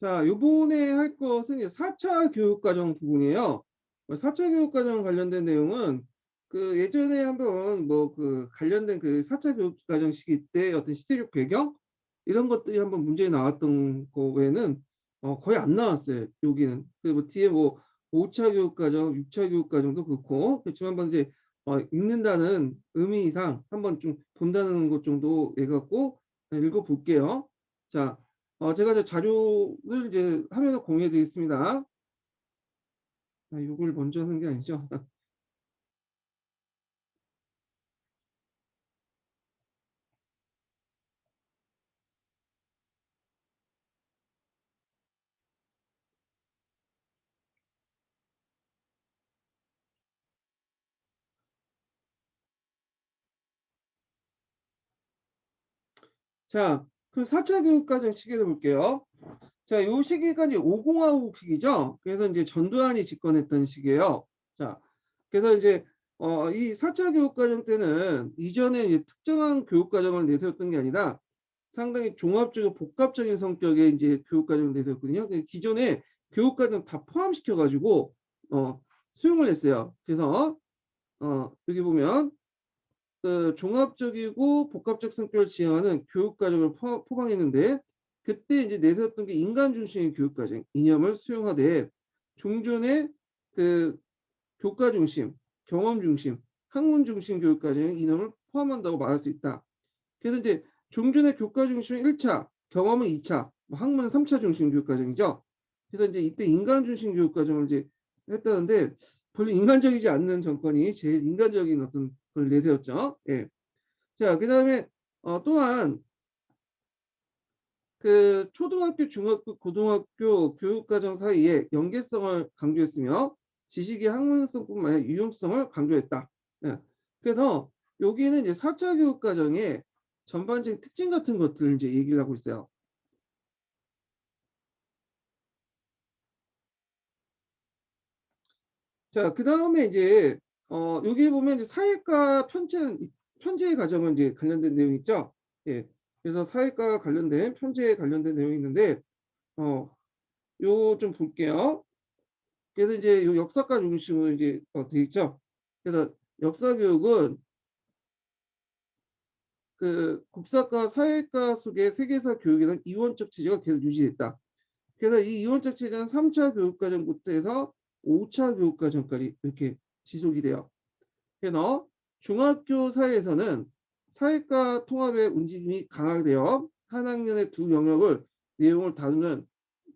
자, 요번에 할 것은 이제 4차 교육과정 부분이에요. 4차 교육과정 관련된 내용은 그 예전에 한번 뭐 그 관련된 그 4차 교육과정 시기 때 어떤 시대적 배경 이런 것들이 한번 문제에 나왔던 거 외에는 거의 안 나왔어요. 여기는. 그뭐 뒤에 뭐 5차 교육과정, 6차 교육과정도 그렇고 그렇지만 한번 이제 읽는다는 의미 이상 한번 좀 본다는 것 정도 해 갖고 읽어볼게요. 자, 제가 이제 자료를 이제 화면에 공유해 드리겠습니다. 요걸 먼저 하는 게 아니죠. 자, 그 4차 교육과정 시기를 볼게요. 자, 요 시기가 이제 5공화국 시기죠. 그래서 이제 전두환이 집권했던 시기예요. 자, 그래서 이제 이 4차 교육과정 때는 이전에 이제 특정한 교육과정을 내세웠던 게 아니라 상당히 종합적이고 복합적인 성격의 이제 교육과정을 내세웠거든요. 기존에 교육과정 다 포함시켜 가지고 수용을 했어요. 그래서 여기 보면 그 종합적이고 복합적 성격을 지향하는 교육과정을 포함했는데 그때 이제 내세웠던 게 인간 중심의 교육과정 이념을 수용하되 종전의 그 교과 중심, 경험 중심, 학문 중심 교육과정의 이념을 포함한다고 말할 수 있다. 그래서 이제 종전의 교과 중심은 1차, 경험은 2차, 뭐 학문은 3차 중심 교육과정이죠. 그래서 이제 이때 인간 중심 교육과정을 이제 했다는데 별로 인간적이지 않는 정권이 제일 인간적인 어떤 걸 내세웠죠. 예. 자, 그다음에 또한 그 초등학교, 중학교, 고등학교 교육과정 사이에 연계성을 강조했으며 지식의 학문성뿐만 아니라 유용성을 강조했다. 예. 그래서 여기는 이제 4차 교육과정의 전반적인 특징 같은 것들을 이제 얘기를 하고 있어요. 자, 그다음에 이제 여기 보면 이제 사회과 편제 과정은 이제 관련된 내용이 있죠. 예. 그래서 사회과 관련된 편제에 관련된 내용이 있는데 어, 요 좀 볼게요. 그래서 이제 요 역사과 중심으로 이제 돼 있죠. 그래서 역사 교육은 그 국사과 사회과 속의 세계사 교육에는 이원적 체제가 계속 유지됐다. 그래서 이 이원적 체제는 3차 교육과정부터 해서 5차 교육과정까지 이렇게 지속이 돼요. 그래서 중학교 사회에서는 사회과 통합의 움직임이 강하게 되어 한 학년의 두 영역을 내용을 다루는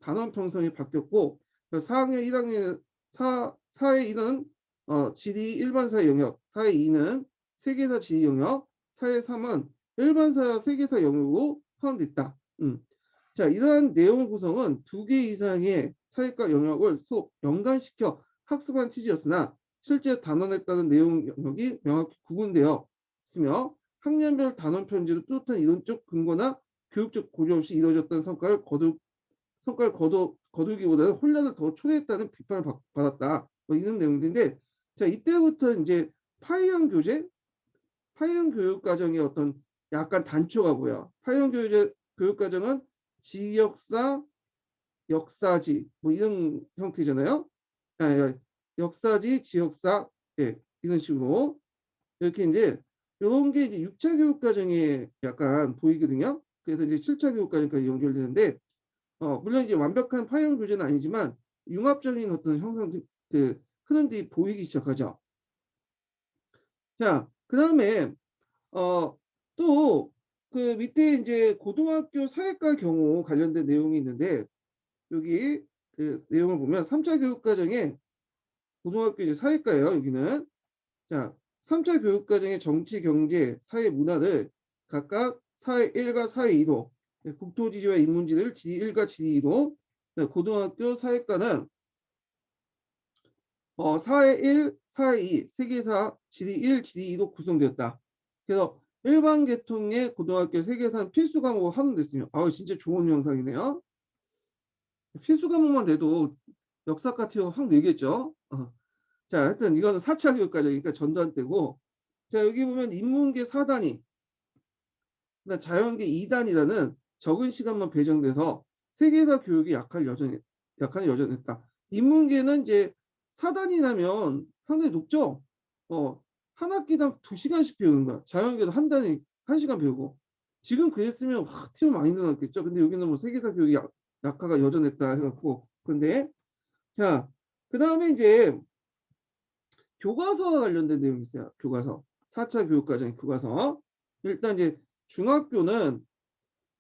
단원 편성이 바뀌었고 4학년 1학년 4회 1은 지리 일반사 영역, 4회 2는 세계사 지리 영역, 4회 3은 일반사 세계사 영역으로 포함됐다. 자, 이러한 내용 구성은 두 개 이상의 사회과 영역을 연관시켜 학습한 취지였으나 실제 단원에 따른 내용 영역이 명확히 구분되어 있으며 학년별 단원 편지로 뚜렷한 이론적 근거나 교육적 고려 없이 이루어졌다는 거두기보다는 혼란을 더 초래했다는 비판을 받았다. 뭐 이런 내용들인데 자 이때부터 이제 파이언 교재, 파이언 교육 과정의 어떤 약간 단초가 보여. 파이언 교육 과정은 지역사, 역사지 뭐 이런 형태잖아요. 역사지, 지역사, 예, 이런 식으로 이렇게 이제 이런 게 이제 6차 교육 과정에 약간 보이거든요. 그래서 이제 7차 교육 과정까지 연결되는데 물론 이제 완벽한 파형 교재는 아니지만 융합적인 어떤 그 흐름들이 보이기 시작하죠. 자, 그다음에 또 그 밑에 이제 고등학교 사회과 경우 관련된 내용이 있는데 여기 그 내용을 보면 3차 교육 과정에 고등학교 이제 사회과예요. 여기는 자 3차 교육 과정의 정치, 경제, 사회, 문화를 각각 사회 1과 사회 2로 국토지리와 인문지리를 지리 1과 지리 2로 고등학교 사회과는 사회 1, 사회 2, 세계사, 지리 1, 지리 2로 구성되었다. 그래서 일반 계통의 고등학교 세계사는 필수 과목으로 환원됐으며 아우 진짜 좋은 영상이네요. 필수 과목만 돼도 역사과 티어 확 늘겠죠. 자, 하여튼 이거는 4차 교육과정이니까 전두환 때고 자, 여기 보면 인문계 4단위, 자연계 2단이라는 적은 시간만 배정돼서 세계사 교육이 약한 여전히 있다. 인문계는 이제 4단이 나면 상당히 높죠. 한 학기당 2시간씩 배우는 거야. 자연계도 한 단위 1시간 배우고. 지금 그랬으면 확 튀어 많이 늘어났겠죠. 근데 여기는 뭐 세계사 교육이 약화가 여전했다 해갖고. 근데 자, 그다음에 이제 교과서와 관련된 내용이 있어요. 교과서. 4차 교육과정 교과서. 일단 이제 중학교는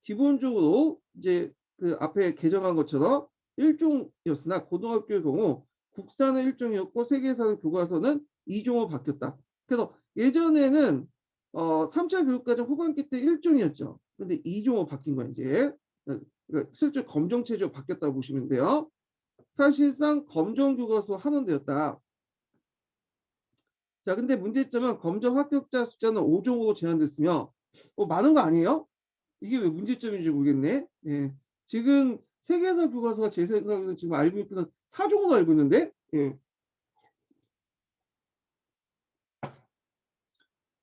기본적으로 이제 그 앞에 개정한 것처럼 1종이었으나 고등학교의 경우 국사는 1종이었고 세계사 교과서는 2종으로 바뀌었다. 그래서 예전에는 3차 교육과정 후반기 때 1종이었죠. 근데 2종으로 바뀐 거야 이제. 그러니까 실제 검정체제로 바뀌었다고 보시면 돼요. 사실상 검정교과서 한원되었다. 자, 근데 문제점은 검정 합격자 숫자는 5종으로 제한됐으며 많은 거 아니에요? 이게 왜 문제점인지 모르겠네. 예. 지금 세계사 교과서가 제 생각에는 지금 알고 있는 4종으로 알고 있는데, 예.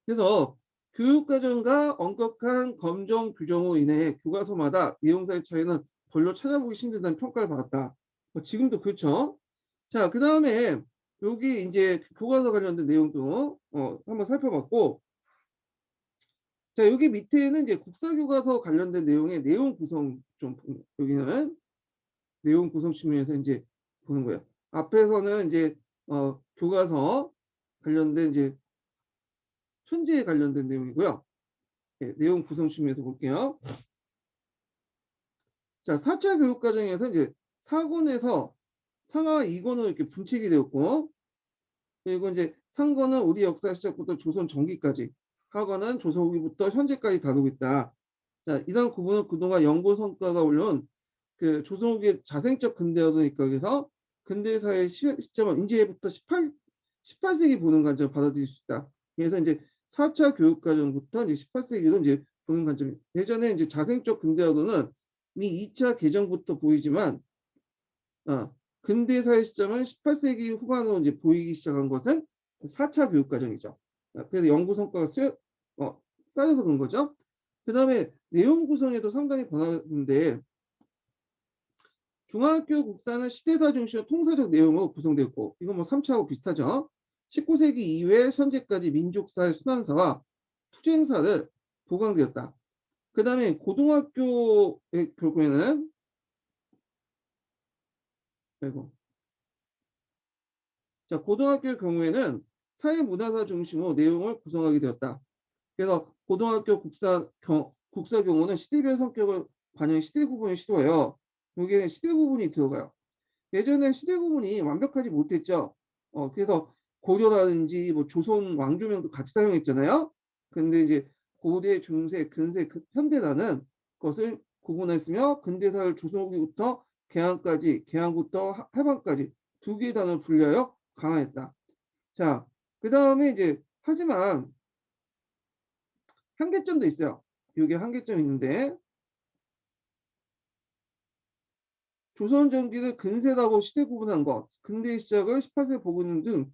그래서 교육과정과 엄격한 검정 규정으로 인해 교과서마다 내용사의 차이는 별로 찾아보기 힘들다는 평가를 받았다. 지금도 그렇죠. 자, 그 다음에 여기 이제 교과서 관련된 내용도 한번 살펴봤고, 자, 여기 밑에는 이제 국사교과서 관련된 내용의 내용 구성 좀 여기는 내용 구성 측면에서 이제 보는 거예요. 앞에서는 이제 교과서 관련된 이제 천지에 관련된 내용이고요. 네, 내용 구성 측면에서 볼게요. 자, 4차 교육과정에서 이제 4권에서 상하 2권으로 이렇게 분책이 되었고, 그리고 이제 상권은 우리 역사 시작부터 조선 전기까지, 하권은 조선 후기부터 현재까지 다루고 있다. 자, 이런 구분은 그동안 연구 성과가 올라온 그 조선 후기 자생적 근대화도 입각해서 근대사의 시점은 이제부터 18세기 보는 관점을 받아들일 수 있다. 그래서 이제 4차 교육과정부터 이제 18세기로 이제 보는 관점이 예전에 이제 자생적 근대화도는 이미 2차 개정부터 보이지만 근대사의 시점은 18세기 후반으로 이제 보이기 시작한 것은 4차 교육과정이죠. 그래서 연구 성과가 쌓여서 그런 거죠. 그 다음에 내용 구성에도 상당히 변화인데 중학교 국사는 시대사 중심의 통사적 내용으로 구성되었고 이건 뭐 3차하고 비슷하죠. 19세기 이후에 현재까지 민족사의 순환사와 투쟁사를 보강되었다. 그 다음에 고등학교의 경우에는 아이고. 자, 고등학교의 경우에는 사회문화사 중심으로 내용을 구성하게 되었다. 그래서 고등학교 국사 경우는 시대별 성격을 반영한 시대 구분을 시도해요. 여기에는 시대 구분이 들어가요. 예전에 시대 구분이 완벽하지 못했죠. 그래서 고려라든지 뭐 조선 왕조명도 같이 사용했잖아요. 근데 이제 고대, 중세, 근세, 현대라는 것을 구분했으며 근대사를 조선 후기부터 개항까지, 개항부터 해방까지 두 개의 단어를 분류하여 강화했다. 자, 그 다음에 이제 하지만 한계점도 있어요. 이게 한계점이 있는데 조선 전기를 근세라고 시대 구분한 것, 근대의 시작을 18세 보고는 등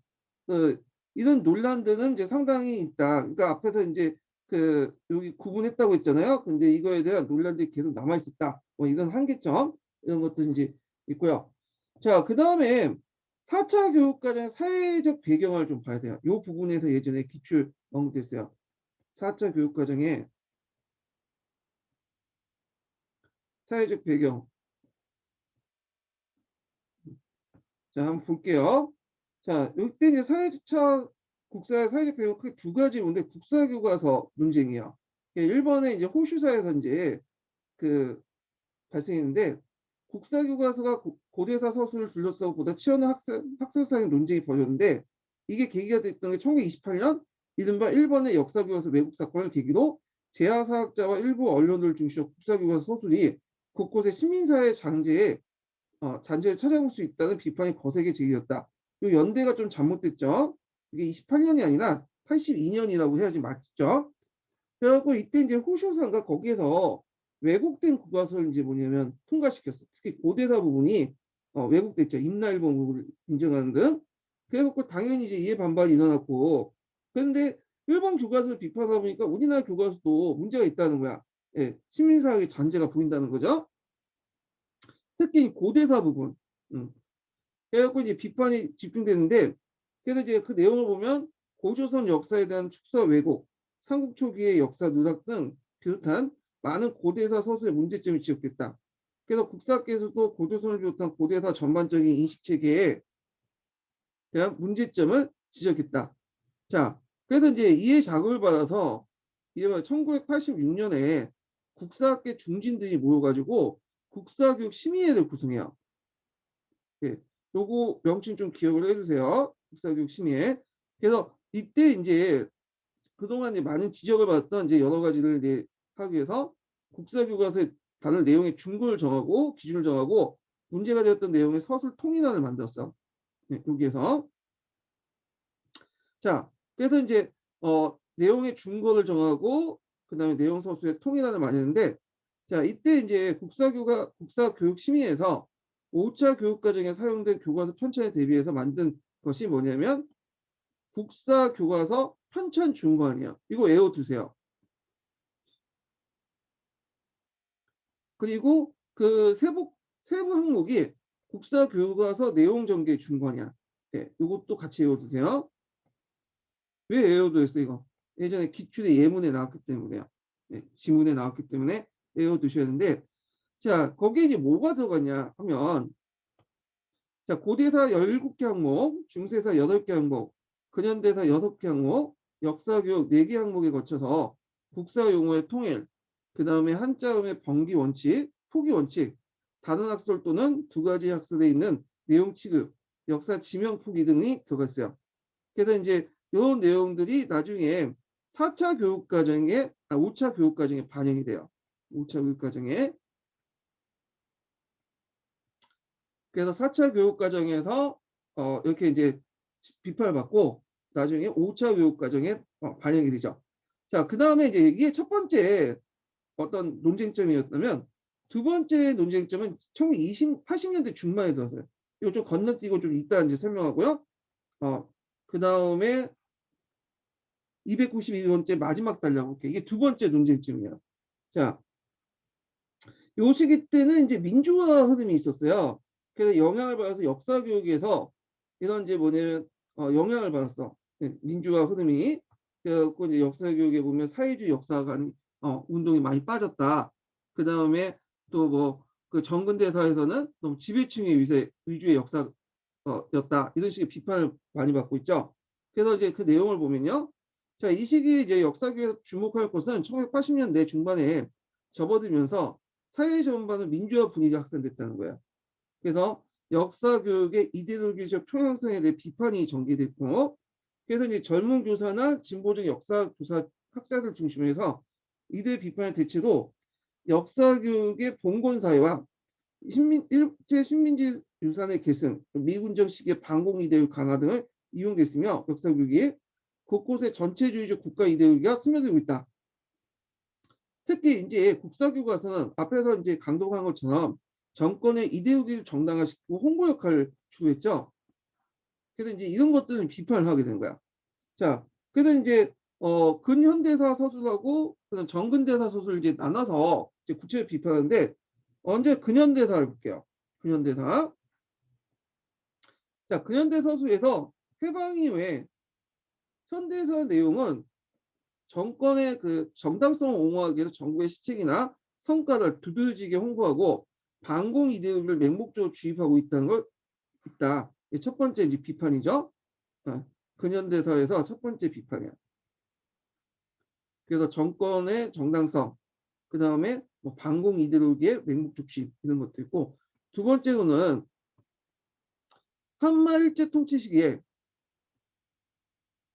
이런 논란들은 이제 상당히 있다. 그러니까 앞에서 이제 여기 구분했다고 했잖아요. 근데 이거에 대한 논란들이 계속 남아 있었다. 뭐 이런 한계점 이런 것도 이제 있고요. 자, 그 다음에 4차 교육과정 사회적 배경을 좀 봐야 돼요. 이 부분에서 예전에 기출 언급됐어요. 4차 교육과정에 사회적 배경. 자, 한번 볼게요. 자, 이때 이제 국사 사회적 배경 크게 두 가지 문제, 국사 교과서 논쟁이에요. 1번에 이제 호슈사에서 이제 그 발생했는데 국사 교과서가 고대사 서술을 둘러싸고 보다 치열한 학술사의 논쟁이 벌어졌는데 이게 계기가 됐던 게 1928년 이른바 일본의 역사 교과서 왜곡 사건을 계기로 재화사학자와 일부 언론을 중심으로 국사 교과서 서술이 곳곳에 시민사회 잔재를 찾아볼 수 있다는 비판이 거세게 제기됐다. 이 연대가 좀 잘못됐죠. 이게 28년이 아니라 82년이라고 해야지 맞죠. 그래갖고 이때 이제 호쇼상가 거기에서 왜곡된 교과서를 이제 뭐냐면 통과시켰어. 특히 고대사 부분이 왜곡됐죠. 임나일본 부분을 인정하는 등. 그래갖고 당연히 이제 이에 반발이 일어났고. 그런데 일본 교과서를 비판하다 보니까 우리나라 교과서도 문제가 있다는 거야. 예, 시민사회의 잔재가 보인다는 거죠. 특히 고대사 부분. 그래갖고 이제 비판이 집중되는데, 그래서 이제 그 내용을 보면 고조선 역사에 대한 축소 왜곡, 삼국 초기의 역사 누락 등 비롯한 많은 고대사 서술의 문제점이 지적됐다. 그래서 국사학계에서도 고조선을 비롯한 고대사 전반적인 인식 체계에 대한 문제점을 지적했다. 자, 그래서 이제 이해 자극을 받아서 이게 1986년에 국사학계 중진들이 모여가지고 국사교육 심의회를 구성해요. 예, 요거 명칭 좀 기억을 해주세요. 국사교육 심의회. 그래서 이때 이제 그동안 이제 많은 지적을 받았던 이제 여러 가지를 이제 하기 위해서 국사교과서에 다룰 내용의 중구를 정하고 기준을 정하고 문제가 되었던 내용의 서술 통일안을 만들었어. 네, 여기에서. 자, 그래서 이제 내용의 중거를 정하고 그다음에 내용 서술의 통일안을 마련했는데, 자, 이때 이제 국사교육심의에서 5차 교육과정에 사용된 교과서 편찬에 대비해서 만든 것이 뭐냐면 국사교과서 편찬 중간이에요. 이거 외워두세요. 그리고 그 세부 항목이 국사교과서 내용 전개 중간이야. 네, 이것도 같이 외워두세요. 왜 외워두었어요, 이거? 예전에 기출의 예문에 나왔기 때문에요. 네, 지문에 나왔기 때문에 외워두셔야 하는데, 자, 거기에 이제 뭐가 들어가냐 하면, 자, 고대사 17개 항목, 중세사 8개 항목, 근현대사 6개 항목, 역사교육 4개 항목에 거쳐서 국사 용어의 통일, 그 다음에 한자음의 번기 원칙, 포기 원칙, 다른 학설 또는 두 가지 학설에 있는 내용 취급, 역사 지명 포기 등이 들어갔어요. 그래서 이제 이런 내용들이 나중에 4차 교육과정에, 5차 교육과정에 반영이 돼요. 5차 교육과정에. 그래서 4차 교육과정에서 이렇게 이제 비판을 받고 나중에 5차 교육과정에 반영이 되죠. 자, 그 다음에 이제 이게 첫 번째 어떤 논쟁점이었다면, 두 번째 논쟁점은 1980년대 중반에 들어서요. 이거 좀 건너뛰고 좀 이따 이제 설명하고요. 그 다음에 292번째 마지막 달력 볼게요. 이게 두 번째 논쟁점이에요. 자, 요 시기 때는 이제 민주화 흐름이 있었어요. 그래서 영향을 받아서 역사 교육에서 이런 이제 뭐냐면 영향을 받았어. 네, 민주화 흐름이. 그래갖고 이제 역사 교육에 보면 사회주의 역사가 운동이 많이 빠졌다. 그 다음에 또 뭐 그 정근대사에서는 너무 지배층의 위주의 역사였다. 이런 식의 비판을 많이 받고 있죠. 그래서 이제 그 내용을 보면요. 자, 이 시기 이제 역사교육에서 주목할 것은 1980년대 중반에 접어들면서 사회 전반은 민주화 분위기가 확산됐다는 거예요. 그래서 역사 교육의 이데올기적 평양성에 대해 비판이 전개됐고, 그래서 이제 젊은 교사나 진보적 역사 교사 학자들 중심으로 해서 이들 비판의 대체로 역사 교육의 봉건 사회와 일제 식민지 유산의 계승, 미군정 시기의 반공 이데올기 강화 등을 이용됐으며, 역사 교육이 곳곳에 전체주의적 국가 이데올기가 스며들고 있다. 특히 이제 국사교과서는 앞에서 이제 강조한 것처럼 정권의 이데올기를 정당화시키고 홍보 역할을 주도했죠. 그래서 이제 이런 것들은 비판을 하게 된 거야. 자, 그래서 이제 근현대사 서술하고 정근대사 서술을 이제 나눠서 이제 구체적으로 비판하는데, 언제 근현대사를 볼게요. 근현대사. 자, 근현대 서술에서 해방 이후에 현대사 내용은 정권의 그 정당성을 옹호하기 위해서 정부의 시책이나 성과를 두드러지게 홍보하고 반공 이데올기를 맹목적으로 주입하고 있다는 걸 있다. 첫 번째 이제 비판이죠. 근현대사에서 첫 번째 비판이야. 그래서 정권의 정당성, 그 다음에 뭐 반공 이데올기의 맹목적 주입 이런 것도 있고, 두 번째로는 한마 일제 통치 시기에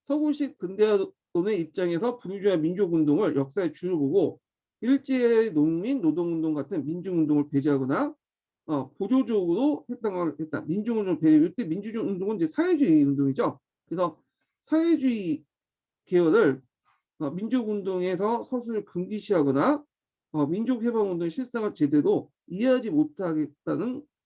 서구식 근대화론의 입장에서 부르주아 민족운동을 역사의 주로 보고 일제의 농민 노동운동 같은 민중운동을 배제하거나 보조적으로 했던 했다. 민중운동 배제. 이때 민중운동은 이제 사회주의 운동이죠. 그래서 사회주의 계열을 민족운동에서 서술을 금기시하거나 민족해방운동의 실상을 제대로 이해하지 못하게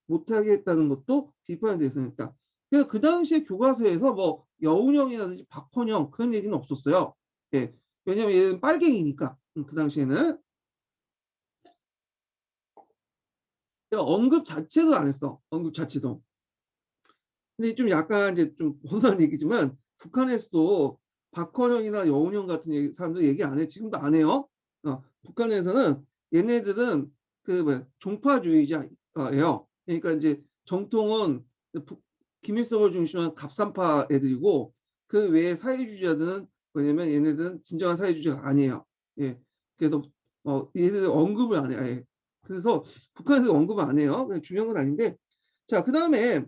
했다는 것도 비판의 대상이었다. 그래서 그 당시에 교과서에서 뭐 여운형이라든지 박헌영 그런 얘기는 없었어요. 예. 왜냐면 얘는 빨갱이니까 그 당시에는. 언급 자체도 안 했어. 언급 자체도. 근데 좀 약간 이제 좀 벗어난 얘기지만 북한에서도 박헌영이나 여운형 같은 사람들 얘기 안 해. 지금도 안 해요. 북한에서는 얘네들은 그 뭐야, 종파주의자예요. 그러니까 이제 정통은 김일성을 중심으로 갑산파 애들이고 그 외에 사회주의자들은 뭐냐면 얘네들은 진정한 사회주의자가 아니에요. 예. 그래서 얘네들 언급을 안 해. 아예. 그래서 북한에서 언급을 안 해요. 그냥 중요한 건 아닌데. 자, 그다음에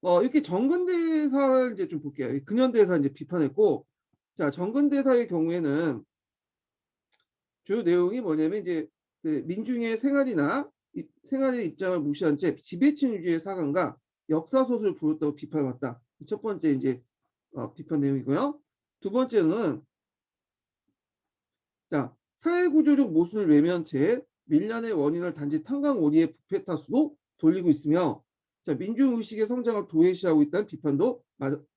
이렇게 정근대사를 이제 좀 볼게요. 근현대사 이제 비판했고, 자, 정근대사의 경우에는 주요 내용이 뭐냐면 이제 그 민중의 생활이나 생활의 입장을 무시한 채 지배층 위주의 사관과 역사 소설을 보였다고 비판해왔다. 첫 번째 이제 비판 내용이고요. 두 번째는 자, 사회구조적 모순을 외면 채 밀란의 원인을 단지 탄광오리의 부패 탓으로 돌리고 있으며 자, 민주의식의 성장을 도외시하고 있다는 비판도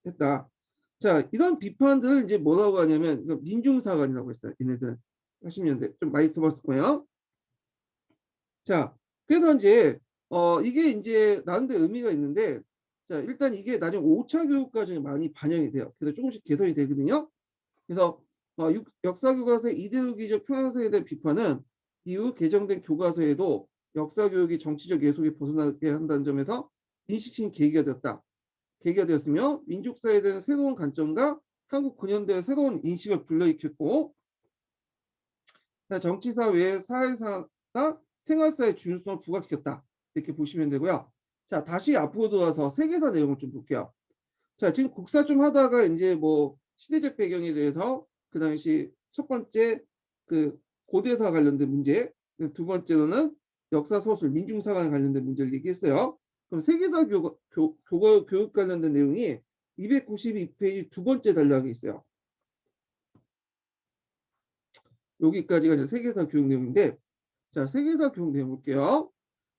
했다. 자, 이런 비판들을 이제 뭐라고 하냐면 민중사관이라고 했어요. 얘네들 80년대 좀 많이 들어봤을 거예요. 자, 그래서 이제 이게 이제 나름대로 의미가 있는데 자, 일단 이게 나중에 5차 교육 과정에 많이 반영이 돼요. 그래서 조금씩 개선이 되거든요. 그래서 역사 교과서의 이데올기적 편향성에 대한 비판은 이후 개정된 교과서에도 역사 교육이 정치적 예속에 벗어나게 한다는 점에서 인식신 계기가 되었다. 계기가 되었으며 민족사에 대한 새로운 관점과 한국 근현대의 새로운 인식을 불러일으켰고 정치사 외에 사회사나 생활사의 중요성을 부각시켰다. 이렇게 보시면 되고요. 자, 다시 앞으로 돌아서 세계사 내용을 좀 볼게요. 자, 지금 국사 좀 하다가 이제 뭐 시대적 배경에 대해서 그 당시 첫 번째 그 고대사 관련된 문제, 두 번째로는 역사 소설, 민중사관 관련된 문제를 얘기했어요. 그럼 세계사 교육 관련된 내용이 292페이지 두 번째 단락에 있어요. 여기까지가 이제 세계사 교육 내용인데, 자, 세계사 교육 내용 볼게요.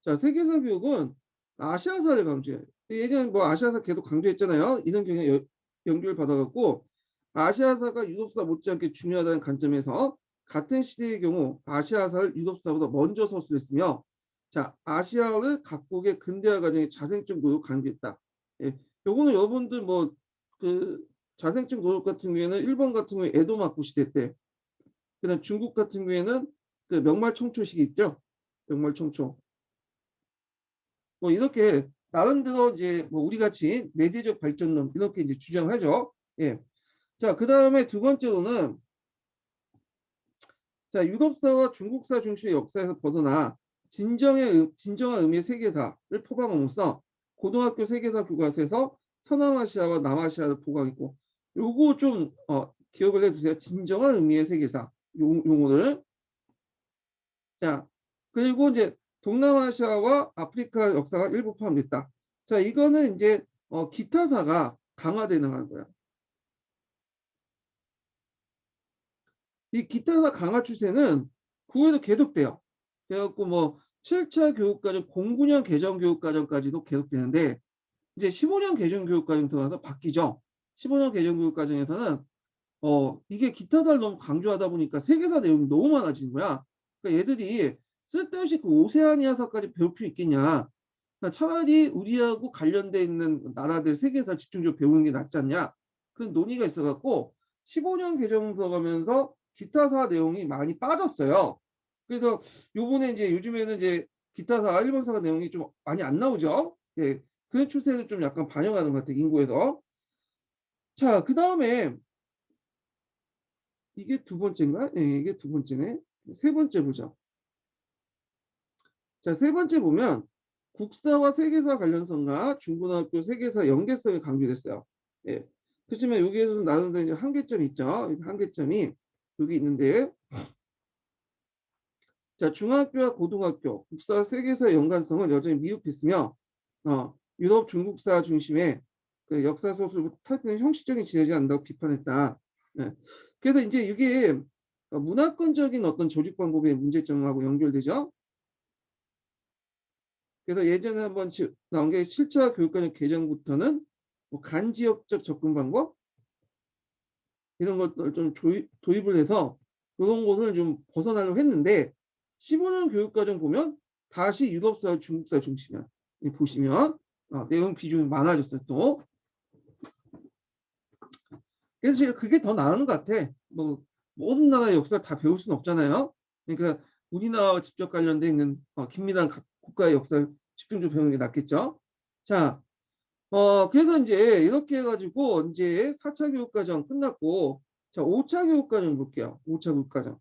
자, 세계사 교육은 아시아사를 강조해요. 예전에 뭐 아시아사 계속 강조했잖아요. 이런 경우에 연결 받아갖고 아시아사가 유럽사 못지않게 중요하다는 관점에서 같은 시대의 경우 아시아사를 유럽사보다 먼저 서술했으며 자, 아시아를 각국의 근대화 과정에 자생적 노력 강조했다. 예, 요거는 여러분들 뭐 그 자생적 노력 같은 경우에는 일본 같은 경우에 에도 막부 시대 때 그다음 중국 같은 경우에는 그 명말청초 시기 있죠. 명말청초. 뭐 이렇게 나름대로 이제 뭐 우리 같이 내재적 발전론 이렇게 이제 주장하죠. 예. 자, 그다음에 두 번째로는 자, 유럽사와 중국사 중심의 역사에서 벗어나 진정한 의미의 세계사를 포함함으로써 고등학교 세계사 교과서에서 서남아시아와 남아시아를 포괄했고 요거 좀 기억을 해두세요. 진정한 의미의 세계사 용어를 자, 그리고 이제 동남아시아와 아프리카 역사가 일부 포함됐다. 자, 이거는 이제 기타사가 강화되는 거야. 이 기타사 강화 추세는 그 후에도 계속돼요. 그래갖고 뭐 7차 교육과정 09년 개정 교육과정까지도 계속되는데 이제 15년 개정 교육과정 들어가서 바뀌죠. 15년 개정 교육과정에서는 이게 기타사를 너무 강조하다 보니까 세계사 내용이 너무 많아지는 거야. 그러니까 얘들이 쓸데없이 그 오세아니아사까지 배울 필요 있겠냐. 그러니까 차라리 우리하고 관련돼 있는 나라들 세계사 집중적으로 배우는 게 낫지 않냐. 그 논의가 있어갖고 15년 개정 들어가면서 기타사 내용이 많이 빠졌어요. 그래서 요번에 이제 요즘에는 이제 기타사 일본사 내용이 좀 많이 안 나오죠. 예, 그 추세를 좀 약간 반영하는 것 같아요. 인구에서. 자, 그 다음에 이게 두 번째인가? 예, 이게 두 번째네. 세 번째 보자. 자, 세 번째 보면 국사와 세계사 관련성과 중고등학교 세계사 연계성이 강조됐어요. 예. 그렇지만 여기에서는 나름대로 한계점이 있죠. 한계점이 여기 있는데 자, 중학교와 고등학교 국사 세계사 연관성은 여전히 미흡했으며 유럽 중국사 중심의 그 역사 소설 탈피는 형식적인 지내지 않는다고 비판했다. 예. 그래서 이제 이게 문화권적인 어떤 조직 방법의 문제점하고 연결되죠. 그래서 예전에 한번 나온 게 7차 교육과정 개정부터는 뭐 간지역적 접근 방법 이런 것들 좀 도입을 해서 이런 것을 좀 벗어나려고 했는데 15년 교육과정 보면 다시 유럽사, 중국사 중심이야. 보시면 내용 비중이 많아졌어요 또. 그래서 제가 그게 더 나은 것 같아. 뭐 모든 나라의 역사를 다 배울 수는 없잖아요. 그러니까 우리나라와 직접 관련돼 있는 긴밀한 각 국가의 역사를 집중적으로 배우는 게 낫겠죠. 자, 그래서 이제 이렇게 해가지고 이제 4차 교육과정 끝났고, 자, 5차 교육과정 볼게요. 5차 교육과정.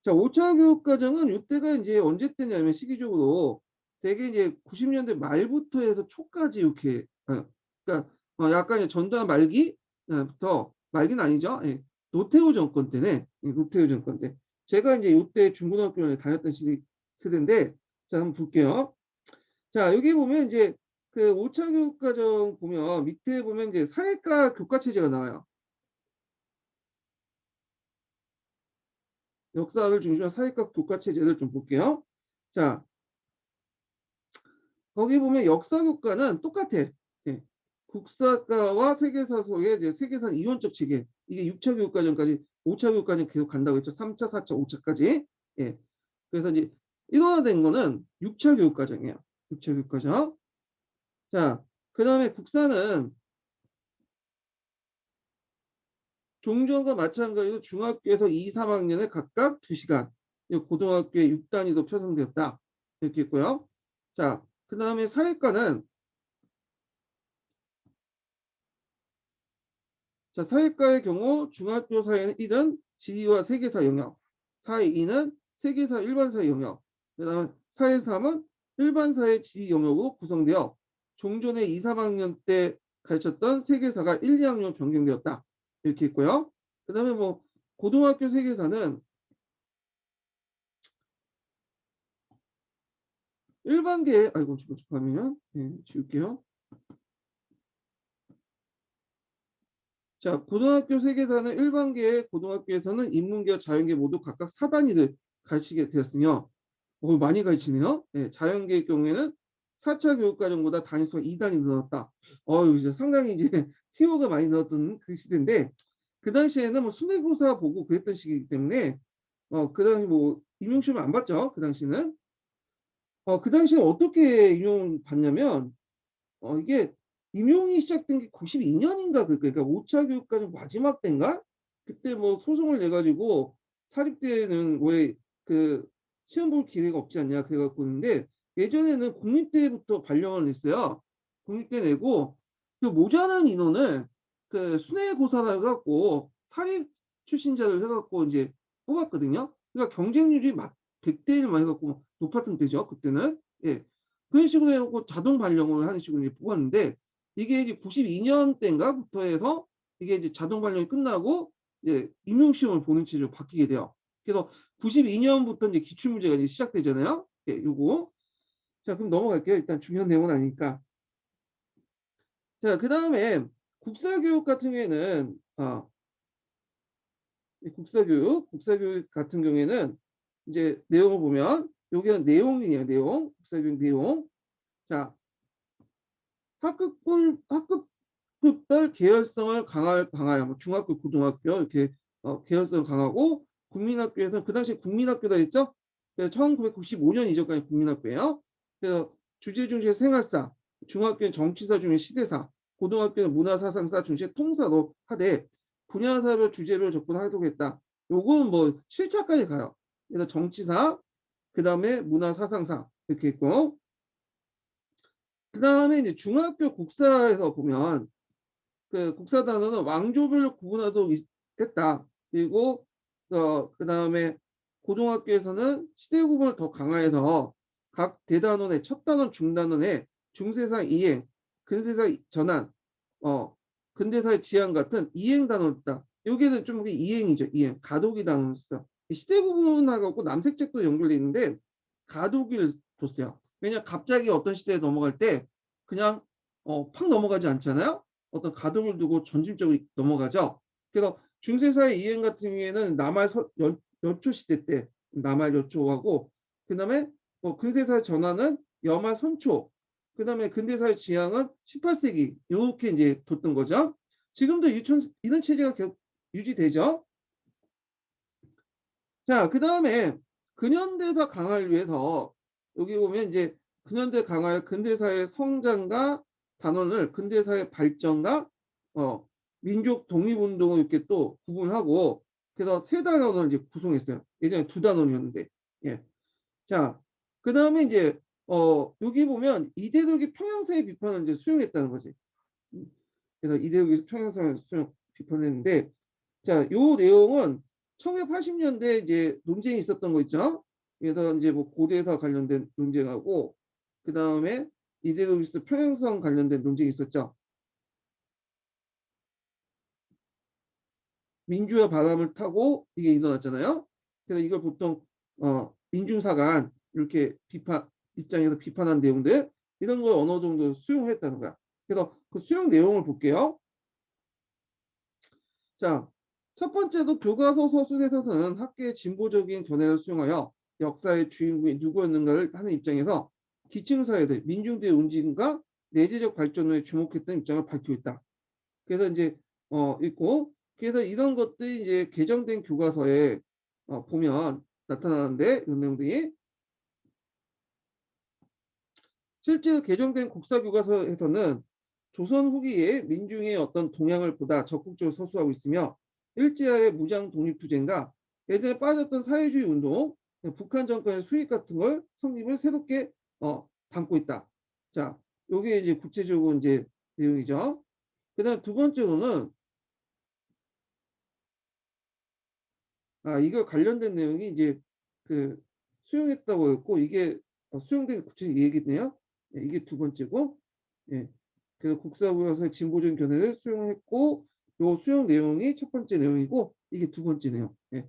자, 5차 교육과정은 이때가 이제 언제 때냐면 시기적으로 되게 이제 90년대 말부터 해서 초까지 이렇게, 그러니까 약간 이제 전두환 말기부터, 말기는 아니죠. 예, 노태우 정권 때네. 예, 노태우 정권 때. 제가 이제 이때 중고등학교를 다녔던 세대인데, 자, 한번 볼게요. 자, 여기 보면 이제 그 5차 교육과정 보면 밑에 보면 이제 사회과 교과 체제가 나와요. 역사를 중심으로 사회과 교과 체제를 좀 볼게요. 자, 거기 보면 역사 교과는 똑같아. 예. 국사과와 세계사소의 이제 세계사 이론적 체계. 이게 6차 교육과정까지, 5차 교육과정 계속 간다고 했죠. 3차, 4차, 5차까지. 예. 그래서 이제 일원화된 거는 6차 교육과정이에요. 6차 교육과정. 자, 그 다음에 국사는 종전과 마찬가지로 중학교에서 2, 3학년에 각각 2시간, 고등학교에 6단위도 편성되었다. 이렇게 있고요. 자, 그 다음에 사회과는, 자, 사회과의 경우 중학교 사회는 1은 지리와 세계사 영역, 사회 2는 세계사 일반사회 영역, 그 다음에 사회 3은 일반사회 지리 영역으로 구성되어 종전의 2, 3학년 때 가르쳤던 세계사가 1, 2학년 변경되었다. 이렇게 있고요. 그 다음에 뭐 고등학교 세계사는 일반계, 아이고, 잠깐만요. 네, 지울게요. 자, 고등학교 세계사는 일반계 고등학교에서는 인문계와 자연계 모두 각각 4단위를 가르치게 되었으며, 많이 가르치네요. 네, 자연계의 경우에는 4차 교육과정보다 단위수가 2단위 늘었다. 이제 상당히 이제 티오가 많이 늘었던 그 시대인데, 그 당시에는 뭐 수능고사 보고 그랬던 시기이기 때문에, 그 당시 뭐 임용시험 안 봤죠. 그 당시는. 그 당시에 어떻게 임용 받냐면, 이게 임용이 시작된 게 92년인가 그러니까 5차 교육과정 마지막 때인가? 그때 뭐 소송을 내 가지고 사립대는 왜 그 시험 볼 기회가 없지 않냐 그래 갖고 있는데 예전에는 국립대부터 발령을 냈어요. 국립대 내고 그 모자란 인원을 그 순회고사를 해 갖고 사립 출신자를 해 갖고 이제 뽑았거든요. 그러니까 경쟁률이 막 100대 1만 해 갖고 높았던 때죠. 그때는. 예. 그런 식으로 해갖고 자동 발령을 하는 식으로 이제 뽑았는데 이게 이제 92년대인가부터 해서 이게 이제 자동 발령이 끝나고 이제 임용시험을 보는 체제로 바뀌게 돼요. 그래서 92년부터 이제 기출문제가 이제 시작되잖아요. 예, 요거. 자, 그럼 넘어갈게요. 일단 중요한 내용은 아니니까. 자, 그 다음에 국사교육 같은 경우에는, 국사교육 같은 경우에는 이제 내용을 보면, 여기는 내용이에요, 내용. 국사교육 내용. 자, 학급별 계열성을 강화해요. 뭐 중학교, 고등학교 이렇게 계열성을 강하고 국민학교에서 그 당시 국민학교다 했죠. 그래서 1995년 이전까지 국민학교예요. 그래서 주제 중심 생활사, 중학교는 정치사 중에 시대사, 고등학교는 문화사상사 중심 통사로 하되 분야사별 주제를 접근하도록 했다. 요거는 뭐 7차까지 가요. 그래서 정치사, 그 다음에 문화사상사 이렇게 있고 그 다음에 이제 중학교 국사에서 보면 그 국사 단어는 왕조별로 구분하도록 했다. 그리고 그 다음에 고등학교에서는 시대 구분을 더 강화해서 각 대단원의 첫 단원, 중단원의 중세사 이행, 근세사 전환, 근대사의 지향 같은 이행 단어를 다. 여기는 좀 이행이죠. 이행. 가독이 단어를 써. 시대 구분하고 남색책도 연결돼 있는데 가독을 뒀어요. 왜냐 갑자기 어떤 시대에 넘어갈 때 그냥 팍 넘어가지 않잖아요. 어떤 가독을 두고 전진적으로 넘어가죠. 그래서 중세사의 이행 같은 경우에는 남할 여초 시대 때 남할 여초하고 그다음에 근세사의 전환은 여말 선초 그다음에 근대사의 지향은 18세기 이렇게 이제 뒀던 거죠. 지금도 이런 체제가 계속 유지되죠. 자, 그다음에 근현대사 강화를 위해서 여기 보면 이제 근현대 강화의 근대사의 성장과 단원을 근대사의 발전과 민족 독립운동을 이렇게 또 구분하고 그래서 세 단원을 이제 구성했어요. 예전에 두 단원이었는데. 예. 자, 그 다음에 이제 여기 보면 이데올로기 평형사의 비판을 이제 수용했다는 거지. 그래서 이데올로기 평형사를 비판했는데, 자, 요 내용은 1980년대 이제 논쟁이 있었던 거 있죠. 그래서 이제 뭐 고대사 관련된 논쟁하고 그 다음에 이데올로기스 평형성 관련된 논쟁이 있었죠. 민주화 바람을 타고 이게 일어났잖아요. 그래서 이걸 보통 민중사관 이렇게 입장에서 비판한 내용들 이런 걸 어느 정도 수용했다는 거야. 그래서 그 수용 내용을 볼게요. 자, 첫 번째도 교과서 서술에서는 학계의 진보적인 견해를 수용하여 역사의 주인공이 누구였는가를 하는 입장에서 기층사회들, 민중들의 움직임과 내재적 발전에 주목했던 입장을 밝히고 있다. 그래서 이제 있고 그래서 이런 것들이 이제 개정된 교과서에 보면 나타나는데 이런 내용들이 실제로 개정된 국사교과서에서는 조선 후기에 민중의 어떤 동향을 보다 적극적으로 서술하고 있으며 일제하의 무장 독립투쟁과 예전에 빠졌던 사회주의 운동, 북한 정권의 수익 같은 걸 성립을 새롭게 담고 있다. 자, 요게 이제 구체적으로 이제 내용이죠. 그다음 두 번째로는 이거 관련된 내용이 이제 그 수용했다고 했고 이게 수용된 구체적 얘기네요. 예, 이게 두 번째고, 예, 그 국사부에서 진보적인 견해를 수용했고 요 수용 내용이 첫 번째 내용이고 이게 두 번째 내용. 예.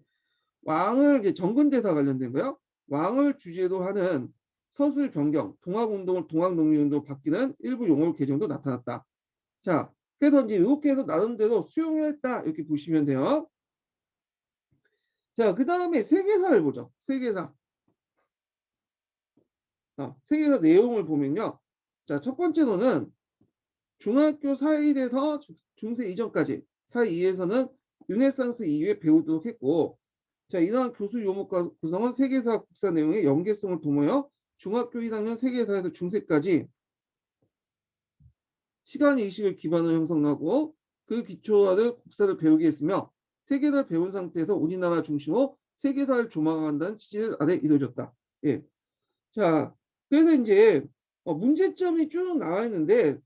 왕을 이제 정근대사 관련된 거요. 왕을 주제로 하는 서술 변경, 동학운동을 동학농민운동으로 바뀌는 일부 용어 개정도 나타났다. 자, 그래서 이제 이렇게 해서 나름대로 수용했다 이렇게 보시면 돼요. 자, 그 다음에 세계사를 보죠. 세계사. 세계사 내용을 보면요. 자, 첫 번째로는 중학교 사이에서 중세 이전까지 사이에서는 르네상스 이후에 배우도록 했고, 자, 이러한 교수 요목과 구성은 세계사 국사 내용의 연계성을 도모여 중학교 1학년 세계사에서 중세까지 시간 인식을 기반으로 형성하고 그 기초를 국사를 배우게 했으며 세계사를 배운 상태에서 우리나라 중심으로 세계사를 조망한다는 취지 아래 이루어졌다. 예. 자, 그래서 이제 문제점이 쭉 나와 있는데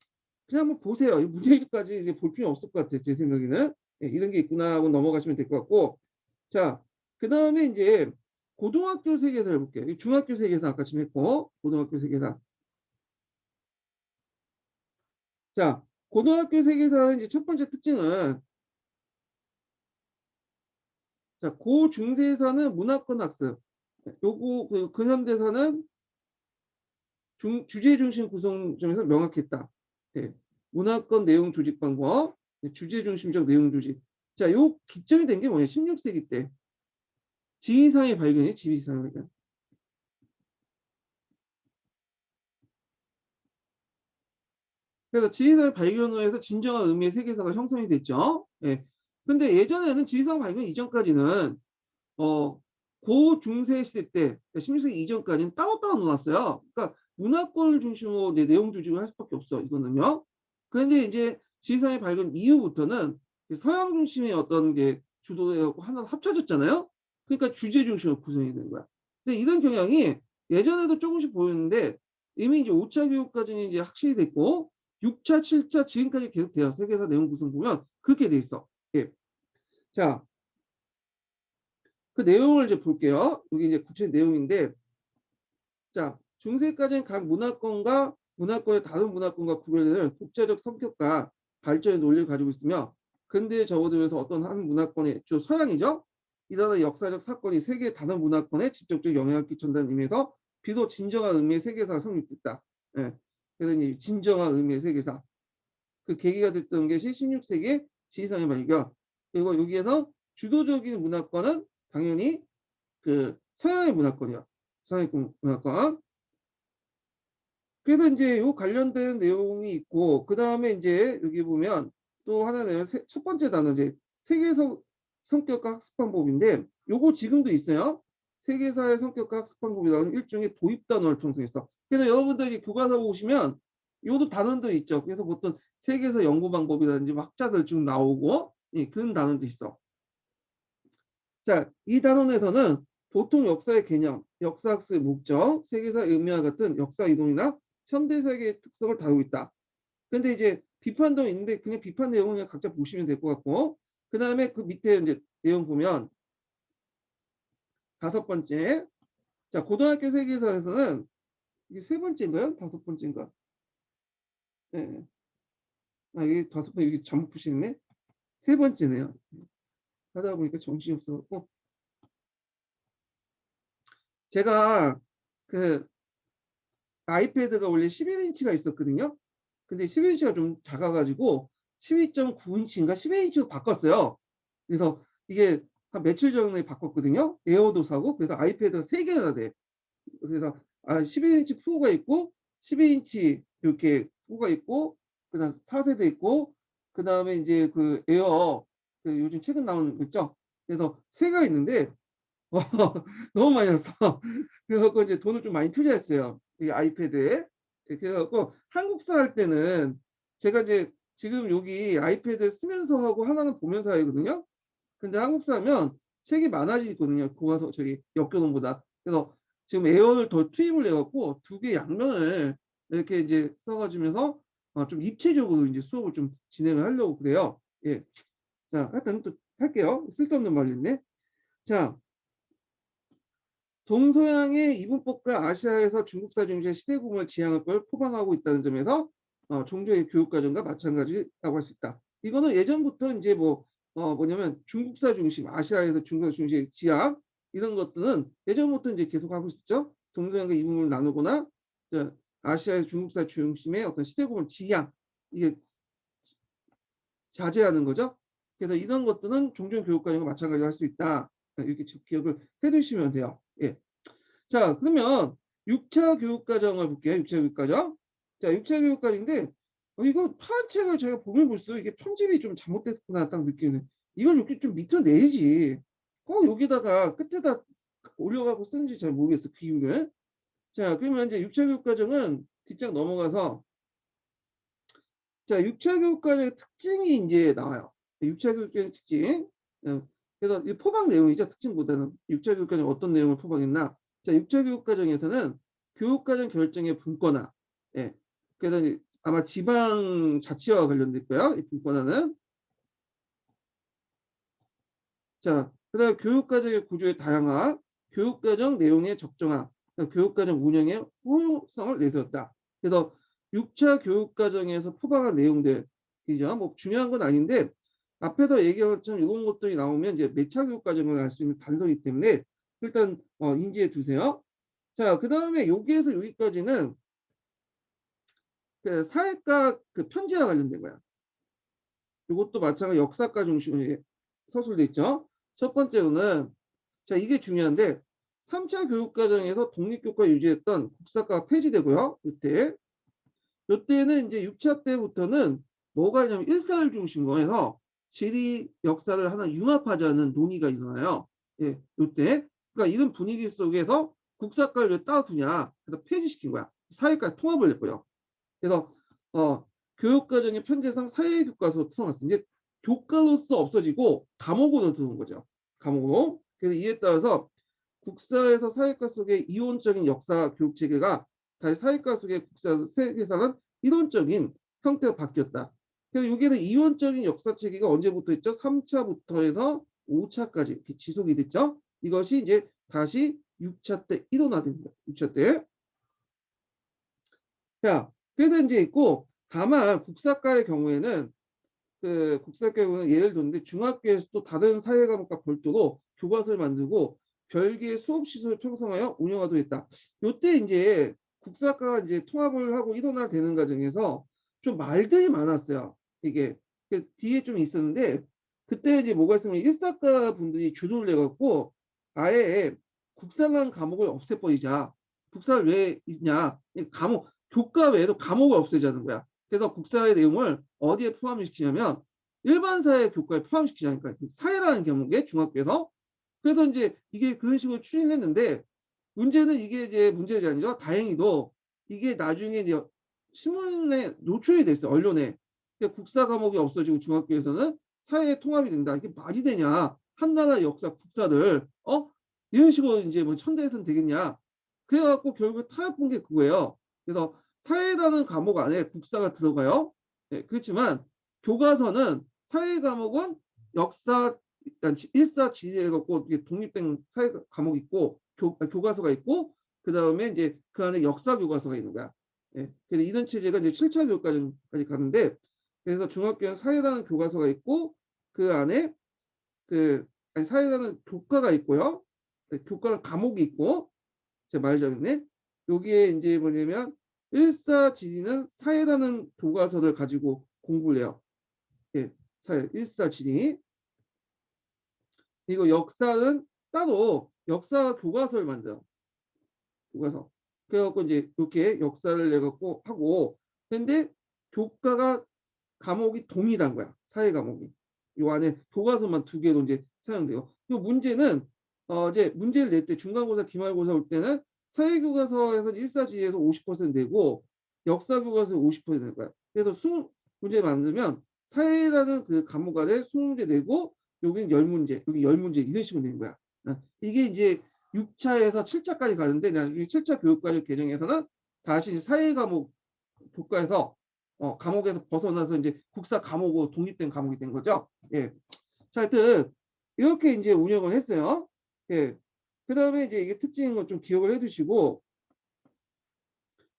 그냥 한번 보세요. 이 문제까지 이제 볼 필요 없을 것 같아요. 제 생각에는. 예, 이런 게 있구나 하고 넘어가시면 될 것 같고. 자, 그 다음에 이제 고등학교 세계사 해볼게요. 중학교 세계사 아까 지금 했고 고등학교 세계사. 자, 고등학교 세계사의 이제 첫 번째 특징은 자, 고중세사는 문화권 학습. 요거 그 근현대사는 주제 중심 구성 점에서 명확했다. 네. 문화권 내용 조직 방법, 주제 중심적 내용 조직. 자, 요 기점이 된 게 뭐냐? 16세기 때 지휘상의 발견이 지휘상의 발견. 그래서 지휘상의 발견으로 해서 진정한 의미의 세계사가 형성이 됐죠. 예. 근데 예전에는 지휘상 발견 이전까지는 고중세 시대 때, 16세기 이전까지는 따로따로 놓았어요. 그러니까 문화권을 중심으로 내용 조직을 할 수밖에 없어, 이거는요. 그런데 이제 지리산의 발견 이후부터는 서양 중심의 어떤 게 주도되고 하나 합쳐졌잖아요. 그러니까 주제 중심으로 구성이 되는 거야. 근데 이런 경향이 예전에도 조금씩 보였는데 이미 이제 5차 교육과정이 이제 확실히 됐고 6차, 7차 지금까지 계속 돼요. 세계사 내용 구성 보면 그렇게 돼 있어. 예. 자, 그 내용을 이제 볼게요. 여기 이제 구체 내용인데, 자, 중세까지는 각 문화권과 문화권의 다른 문화권과 구별되는 독자적 성격과 발전의 논리를 가지고 있으며, 근대에 접어들면서 어떤 한 문화권의 주 서양이죠. 이러한 역사적 사건이 세계 다른 문화권에 직접적 영향을 끼친다는 의미에서 비록 진정한 의미의 세계사가 성립됐다. 예. 그래서 이제 진정한 의미의 세계사. 그 계기가 됐던 게 16세기 지리산의 발견. 그리고 여기에서 주도적인 문화권은 당연히 그 서양의 문화권이야. 서양의 문화권. 그래서 이제 요 관련된 내용이 있고 그 다음에 이제 여기 보면 또 하나는 첫 번째 단어 이제 세계성 성격과 학습 방법인데 요거 지금도 있어요. 세계사의 성격과 학습 방법이라는 일종의 도입 단원을 편성했어. 그래서 여러분들이 교과서 보시면 요도 단원도 있죠. 그래서 보통 세계사 연구 방법이라든지 학자들 쭉 나오고 예, 그런 단원도 있어. 자, 이 단원에서는 보통 역사의 개념, 역사학습의 목적, 세계사의 의미와 같은 역사 이동이나 현대세계의 특성을 다루고 있다. 근데 이제 비판도 있는데 그냥 비판 내용은 그냥 각자 보시면 될 것 같고, 그 다음에 그 밑에 이제 내용 보면 5번째, 자, 고등학교 세계사에서는 이게 3번째인가요? 5번째인가? 네. 아, 이게 5번, 이게 잘못 보시네. 3번째네요. 하다 보니까 정신이 없어갖고. 제가 그 아이패드가 원래 11인치가 있었거든요. 근데 11인치가 좀 작아가지고 12.9인치인가 11인치로 바꿨어요. 그래서 이게 한 며칠 전에 바꿨거든요. 에어도 사고 그래서 아이패드가 3개나 돼. 그래서 11인치 프로가 있고 12인치 이렇게 프로가 있고 그다음 4세대 있고 그다음에 이제 그 에어 그 요즘 최근 나오는 거 있죠. 그래서 3개가 있는데 너무 많이 샀어. 그래서 이제 돈을 좀 많이 투자했어요. 이 아이패드에. 예, 그래갖고 한국사 할 때는 제가 이제 지금 여기 아이패드 쓰면서 하고 하나는 보면서 하거든요. 근데 한국사 하면 책이 많아지거든요. 교과서 저기 역교동보다. 그래서 지금 에어를 더 투입을 해갖고 2개 양면을 이렇게 이제 써가지면서 좀 입체적으로 이제 수업을 좀 진행을 하려고 그래요. 예. 자, 하여튼 또 할게요. 쓸데없는 말이네. 자, 동서양의 이분법과 아시아에서 중국사 중시의 시대구분을 지향할 걸 포방하고 있다는 점에서 종교의 교육과정과 마찬가지라고 할 수 있다. 이거는 예전부터 이제 뭐냐면 중국사 중심, 아시아에서 중국사 중시의 지향 이런 것들은 예전부터 이제 계속 하고 있었죠. 동서양과 이분을 나누거나 아시아의 중국사 중심의 어떤 시대구분 지향 이게 자제하는 거죠. 그래서 이런 것들은 종교 교육과정과 마찬가지로 할 수 있다. 이렇게 기억을 해두시면 돼요. 예. 자, 그러면 6차 교육과정을 볼게요. 6차 교육과정. 자, 6차 교육과정인데 이거 파란책을 제가 보면 볼수록 이게 편집이 좀 잘못됐구나 딱 느끼는. 이걸 이렇게 좀 밑으로 내야지. 꼭 여기다가 끝에다 올려가고 쓰는지 잘 모르겠어. 그 이유를. 자, 그러면 이제 6차 교육과정은 뒷장 넘어가서 자, 6차 교육과정의 특징이 이제 나와요. 6차 교육과정 특징. 그래서 이 포방 내용이죠. 특징보다는 6차 교육과정 어떤 내용을 포방했나. 자, 6차 교육과정에서는 교육과정 결정의 분권화. 예. 그래서 아마 지방 자치와 관련될 거예요. 이 분권화는. 자, 그다음 교육과정의 구조의 다양화, 교육과정 내용의 적정화, 교육과정 운영의 호용성을 내세웠다. 그래서 6차 교육과정에서 포방한 내용들, 이죠. 뭐 중요한 건 아닌데 앞에서 얘기한 것처럼 이런 것들이 나오면 이제 몇 차 교육과정을 할 수 있는 단서이기 때문에 일단 인지해 두세요. 자, 그다음에 여기에서 여기까지는 그 사회과 그 편지와 관련된 거야. 이것도 마찬가지 역사과 중심으로 서술돼 있죠. 첫 번째로는 자, 이게 중요한데 3차 교육과정에서 독립교과 유지했던 국사과가 폐지되고요. 이때는 이제 6차 때부터는 뭐가 있냐면 일사를 중심으로 해서 지리 역사를 하나 융합하자는 논의가 일어나요. 예, 이때. 그러니까 이런 분위기 속에서 국사과를 왜 따두냐. 그래서 폐지시킨 거야. 사회과 통합을 했고요. 그래서 교육과정의 편제상 사회교과서로 들어갔어. 이제 교과로서 없어지고 과목으로 들어온 거죠. 과목으로. 그래서 이에 따라서 국사에서 사회과 속의 이론적인 역사 교육 체계가 다시 사회과 속의 국사 세계사는 이론적인 형태로 바뀌었다. 그래서 여기는 이론적인 역사 체계가 언제부터 있죠? 3차부터 해서 5차까지 이렇게 지속이 됐죠. 이것이 이제 다시 6차 때 일어나는 거예요. 6차 때. 자, 그래서 이제 있고 다만 국사과의 경우에는 그 국사과는 예를 들는데 중학교에서 또 다른 사회 과목과 별도로 교과서를 만들고 별개의 수업 시설을 편성하여 운영하도록 했다. 요때 이제 국사과가 이제 통합을 하고 일어나되는 과정에서 좀 말들이 많았어요. 이게 그 뒤에 좀 있었는데 그때 이제 뭐가 있으면 일사과 분들이 주도를 해갖고 아예 국사관 과목을 없애버리자. 국사를 왜 있냐? 과목 교과 외에도 과목을 없애자는 거야. 그래서 국사의 내용을 어디에 포함시키냐면 일반 사회 교과에 포함시키자니까 사회라는 과목에 중학교에서 그래서 이제 이게 그런 식으로 추진했는데 문제는 이게 이제 문제가 아니죠. 다행히도 이게 나중에 이제 신문에 노출이 됐어요, 언론에. 국사 과목이 없어지고 중학교에서는 사회 통합이 된다. 이게 말이 되냐? 한 나라 역사 국사를 이런 식으로 이제 뭐 천대해서는 되겠냐? 그래 갖고 결국 타협한 게 그거예요. 그래서 사회라는 과목 안에 국사가 들어가요. 예, 그렇지만 교과서는 사회 과목은 역사, 일사 지리해 갖고 이게 독립된 사회 과목이 있고 교과서가 있고 그다음에 이제 그 안에 역사 교과서가 있는 거야. 예. 그래서 이런 체제가 이제 7차 교육까지 가는데 그래서 중학교는 사회라는 교과서가 있고 그 안에 사회라는 교과가 있고요. 교과는 과목이 있고 제 말 잘했네. 여기에 이제 뭐냐면 일사지리는 사회라는 교과서를 가지고 공부를 해요. 예, 사회 일사지리. 그리고 역사는 따로 역사 교과서를 만들어요. 교과서. 그래갖고 이제 이렇게 역사를 내갖고 하고 근데 교과가 과목이 동일한 거야. 사회 과목이. 요 안에 교과서만 2개로 이제 사용돼요. 요 문제는 이제 문제를 낼 때 중간고사, 기말고사 올 때는 사회 교과서에서 일사지에서 50% 내고 역사 교과서 50% 낼 거야. 그래서 20문제 만들면 사회라는 그 과목 안에 20문제 내고 여기는 10문제, 여기 10문제 이런 식으로 내는 거야. 이게 이제 6차에서 7차까지 가는데 나중에 7차 교육과정 개정에서는 다시 사회 과목 교과에서 과목에서 벗어나서 이제 국사 과목으로 독립된 과목이 된 거죠. 예. 자, 하여튼 이렇게 이제 운영을 했어요. 예. 그다음에 이제 이게 특징인 거 좀 기억을 해두시고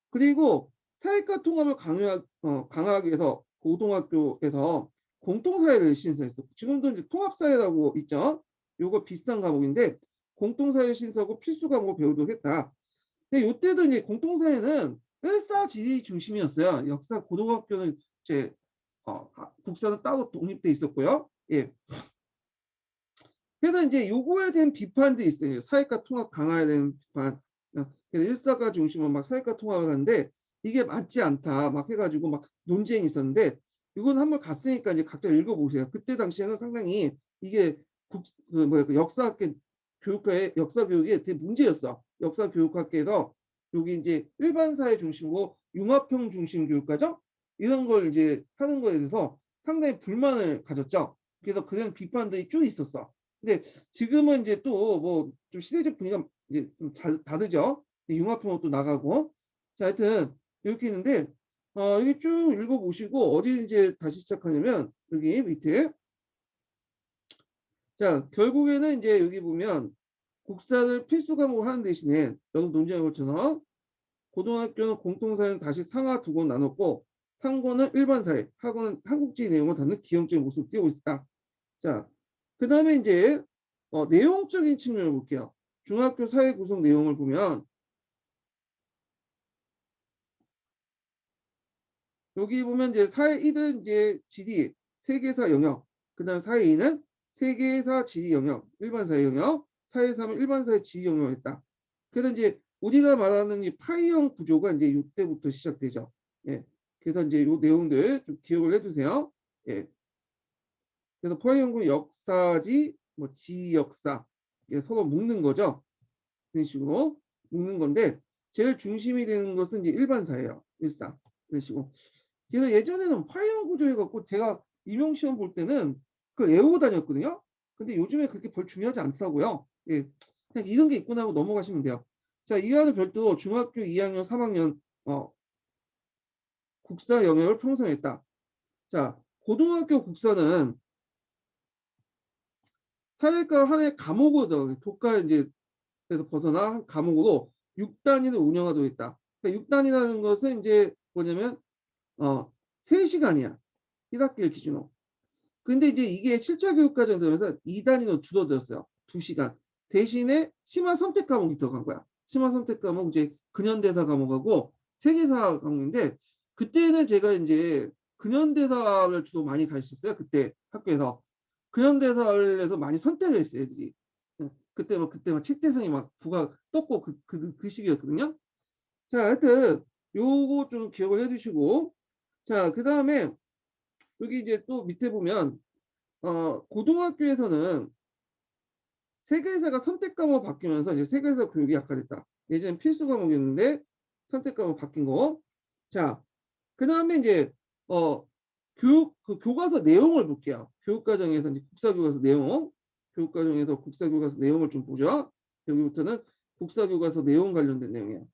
그리고 사회과 통합을 강화하기 위해서 고등학교에서 공통사회를 신설했어. 지금도 이제 통합사회라고 있죠. 요거 비슷한 과목인데 공통사회 신설하고 필수 과목을 배우도록 했다. 근데 이때도 이제 공통사회는 일사지리 중심이었어요. 역사 고등학교는 이제 국사는 따로 독립돼 있었고요. 예. 그래서 이제 요거에 대한 비판도 있어요. 사회과 통합 강화에 대한 비판. 그래서 일사과 중심으로 막 사회과 통합을 하는데 이게 맞지 않다 막 해가지고 막 논쟁이 있었는데 이건 한번 갔으니까 이제 각자 읽어보세요. 그때 당시에는 상당히 이게 그 역사학계 교육과의 역사 교육이 되게 문제였어. 역사 교육학계에서 여기 이제 일반 사회 중심으로 융합형 중심 교육과죠. 이런 걸 이제 하는 거에 대해서 상당히 불만을 가졌죠. 그래서 그런 비판들이 쭉 있었어. 근데 지금은 이제 또 뭐 좀 시대적 분위기가 이제 좀 다르죠. 융합형으로 또 나가고. 자, 하여튼 이렇게 있는데 이게 쭉 읽어보시고 어디 이제 다시 시작하냐면 여기 밑에 자 결국에는 이제 여기 보면 국사를 필수 과목으로 하는 대신에 여기 논쟁한 것처럼 고등학교는 공통사회는 다시 상하 두 권 나눴고 상권은 일반 사회, 학원은 한국지 내용을 담는 기형적인 모습을 띄우고 있다. 자, 그 다음에 이제 내용적인 측면을 볼게요. 중학교 사회 구성 내용을 보면 여기 보면 이제 사회 1은 이제 지리, 세계사 영역, 그 다음 사회 2는 세계사 지리 영역, 일반 사회 영역, 사회 3은 일반 사회 지리 영역을 했다. 그래서 이제 우리가 말하는 이 파이형 구조가 이제 이때부터 시작되죠. 예. 그래서 이제 이 내용들 좀 기억을 해두세요. 예. 그래서 파이형 구조 역사지, 뭐 지역사, 예, 서로 묶는 거죠. 이런 식으로 묶는 건데 제일 중심이 되는 것은 이제 일반사예요. 일상. 이런 식으로. 그래서 예전에는 파이어 구조 해갖고 제가 임용시험 볼 때는 그걸 외우고 다녔거든요. 근데 요즘에 그렇게 별 중요하지 않더라고요. 예. 그냥 이런 게 있구나 하고 넘어가시면 돼요. 자, 이와는 별도로 중학교 2학년, 3학년 국사 영역을 편성했다. 자, 고등학교 국사는 사회과 하나의 과목으로 교과 이제 에서 벗어나 한 과목으로 6단위를 운영하도록 했다. 그러니까 6단이라는 것은 이제 뭐냐면 3시간이야. 1학기를 기준으로. 근데 이제 이게 7차 교육과정 들어서 2단위로 줄어들었어요. 2시간. 대신에 심화 선택 과목이 들어간 거야. 심화 선택 과목 이제 근현대사 과목하고 세계사 과목인데 그때는 제가 이제 근현대사를 주로 많이 가르쳤어요. 그때 학교에서. 근현대사를 해서 많이 선택을 했어요, 애들이. 그때 막 책대성이 막 부가 떴고 그 시기였거든요. 자, 하여튼 요거 좀 기억을 해두시고 자, 그 다음에 여기 이제 또 밑에 보면 고등학교에서는 세계사가 선택 과목 바뀌면서 이제 세계사 교육이 약화됐다. 예전엔 필수 과목이었는데 선택 과목 바뀐 거. 자, 그다음에 이제 그 교과서 내용을 볼게요. 교육과정에서 이제 국사교과서 내용, 교육과정에서 국사교과서 내용을 좀 보죠. 여기부터는 국사교과서 내용 관련된 내용이에요.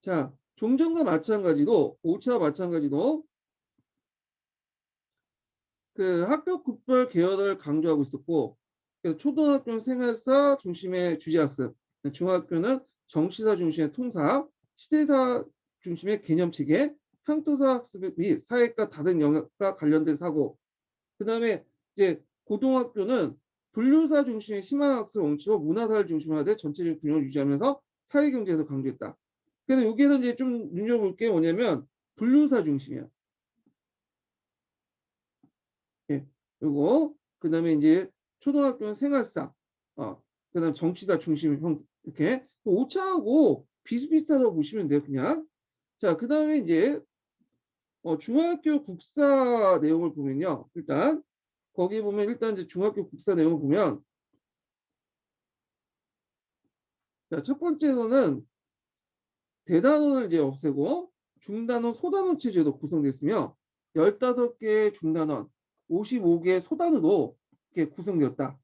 자, 종전과 마찬가지로 5차 마찬가지로 그 학교 국별 계열을 강조하고 있었고, 그래서 초등학교는 생활사 중심의 주제학습, 중학교는 정치사 중심의 통사, 시대사 중심의 개념체계, 향토사 학습 및 사회과 다른 영역과 관련된 사고, 그 다음에 이제 고등학교는 분류사 중심의 심화학습 원칙으로 문화사를 중심으로 하되 전체적인 균형을 유지하면서 사회경제에서 강조했다. 그래서 여기에서 이제 좀 눈여볼 게 뭐냐면 분류사 중심이야. 예, 요거 그다음에 이제 초등학교는 생활사, 그다음 정치사 중심 형 이렇게 5차하고 비슷비슷하다고 보시면 돼요, 그냥. 자, 그다음에 이제 중학교 국사 내용을 보면요, 일단 거기 보면 일단 이제 중학교 국사 내용을 보면, 자, 첫 번째로는 대단원을 이제 없애고 중단원 소단원 체제도 구성됐으며 15개의 중단원, 55개의 소단으로 이렇게 구성되었다.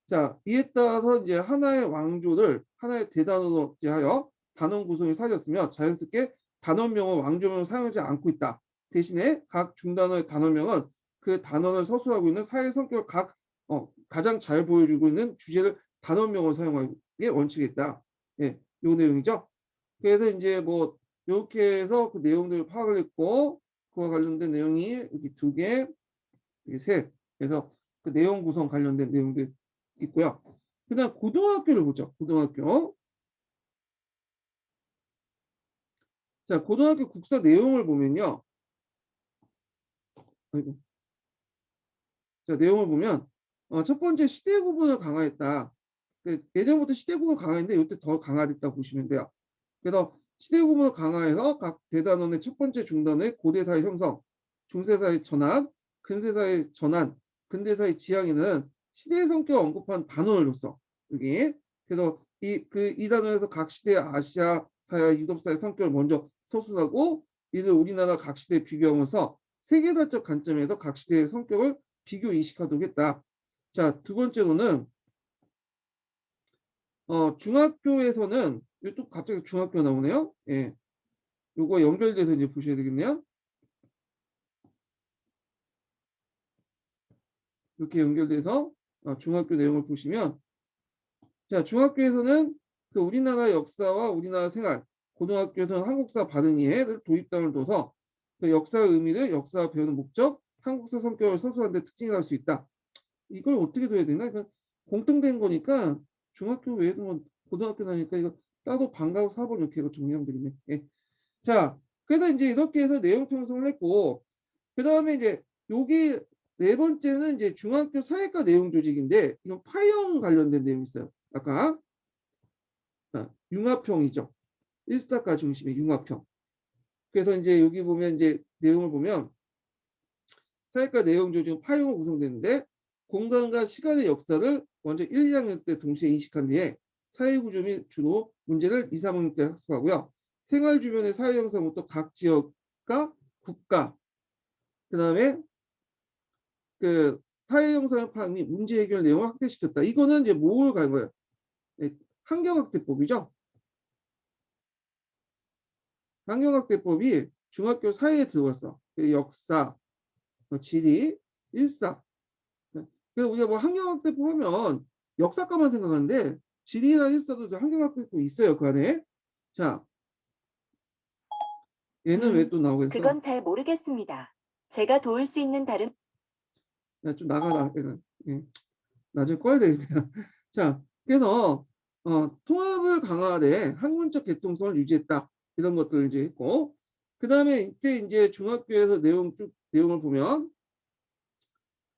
자, 이에 따라서 이제 하나의 왕조를 하나의 대단원으로 하여 단원 구성이 사라졌으며 자연스럽게 단원명은 왕조명을 사용하지 않고 있다. 대신에 각 중단원의 단원명은 그 단원을 서술하고 있는 사회 성격을 가장 잘 보여주고 있는 주제를 단원명으로 사용하는 게 원칙이 있다. 예, 요 내용이죠. 그래서 이제 뭐 이렇게 해서 그 내용들을 파악을 했고, 그와 관련된 내용이 여기 2개, 여기 셋. 그래서 그 내용 구성 관련된 내용들 있고요. 그다음 고등학교를 보죠. 고등학교. 자, 고등학교 국사 내용을 보면요. 아이고. 자, 내용을 보면 첫 번째 시대 구분을 강화했다. 예전부터 시대 구분 강화했는데 이때 더 강화됐다고 보시면 돼요. 그래서 시대 구분을 강화해서 각 대단원의 첫 번째 중단의 고대사의 형성, 중세사의 전환, 근세사의 전환, 근대사의 지향에는 시대의 성격을 언급한 단원을 줬어. 여기. 그래서 이 단원에서 각 시대의 아시아 사야 유럽사의 성격을 먼저 서술하고 이를 우리나라 각 시대에 비교하면서 세계사적 관점에서 각 시대의 성격을 비교 인식하도록 했다. 자, 두 번째로는 중학교에서는 또 갑자기 중학교 나오네요. 예. 요거 연결돼서 이제 보셔야 되겠네요. 이렇게 연결돼서 중학교 내용을 보시면, 자, 중학교에서는 그 우리나라 역사와 우리나라 생활, 고등학교에서는 한국사 받은 이해를 도입담을 둬서 그 역사의 의미를 역사 배우는 목적, 한국사 성격을 서술하는 데 특징이 수 있다. 이걸 어떻게 둬야 되나? 그러니까 공통된 거니까 중학교 외에도 뭐 고등학교 나니까 이거 따로 방과후 4번 이렇게 해서 정리하면 되겠네. 예. 자, 그래서 이제 이렇게 해서 내용 편성을 했고, 그 다음에 이제 여기 네 번째는 이제 중학교 사회과 내용 조직인데, 이건 파형 관련된 내용이 있어요. 아까 융합형이죠. 1사과 중심의 융합형. 그래서 이제 여기 보면 이제 내용을 보면 사회과 내용 조직은 파형으로 구성되는데, 공간과 시간의 역사를 먼저 1, 2학년 때 동시에 인식한 뒤에 사회구조 및 주로 문제를 2, 3학년 때 학습하고요. 생활 주변의 사회 형성부터 각 지역과 국가, 그 다음에 그 사회 형성을 파악 및 문제 해결 내용을 확대시켰다. 이거는 이제 뭘 간 거예요? 네, 환경학대법이죠. 환경학대법이 중학교 사회에 들어갔어. 역사, 지리, 일사. 그래서 우리가 뭐 환경학대법 하면 역사과만 생각하는데 지리나 일사도 환경학대법 있어요, 그 안에. 자, 얘는 왜 또 나오겠어? 그건 잘 모르겠습니다. 제가 도울 수 있는 다른 야, 좀 나가라. 예. 나중에 꺼야 되겠네요. 자, 그래서 통합을 강화하되 학문적 개통성을 유지했다. 이런 것들 이제 했고, 그 다음에 이때 이제 중학교에서 내용을 보면,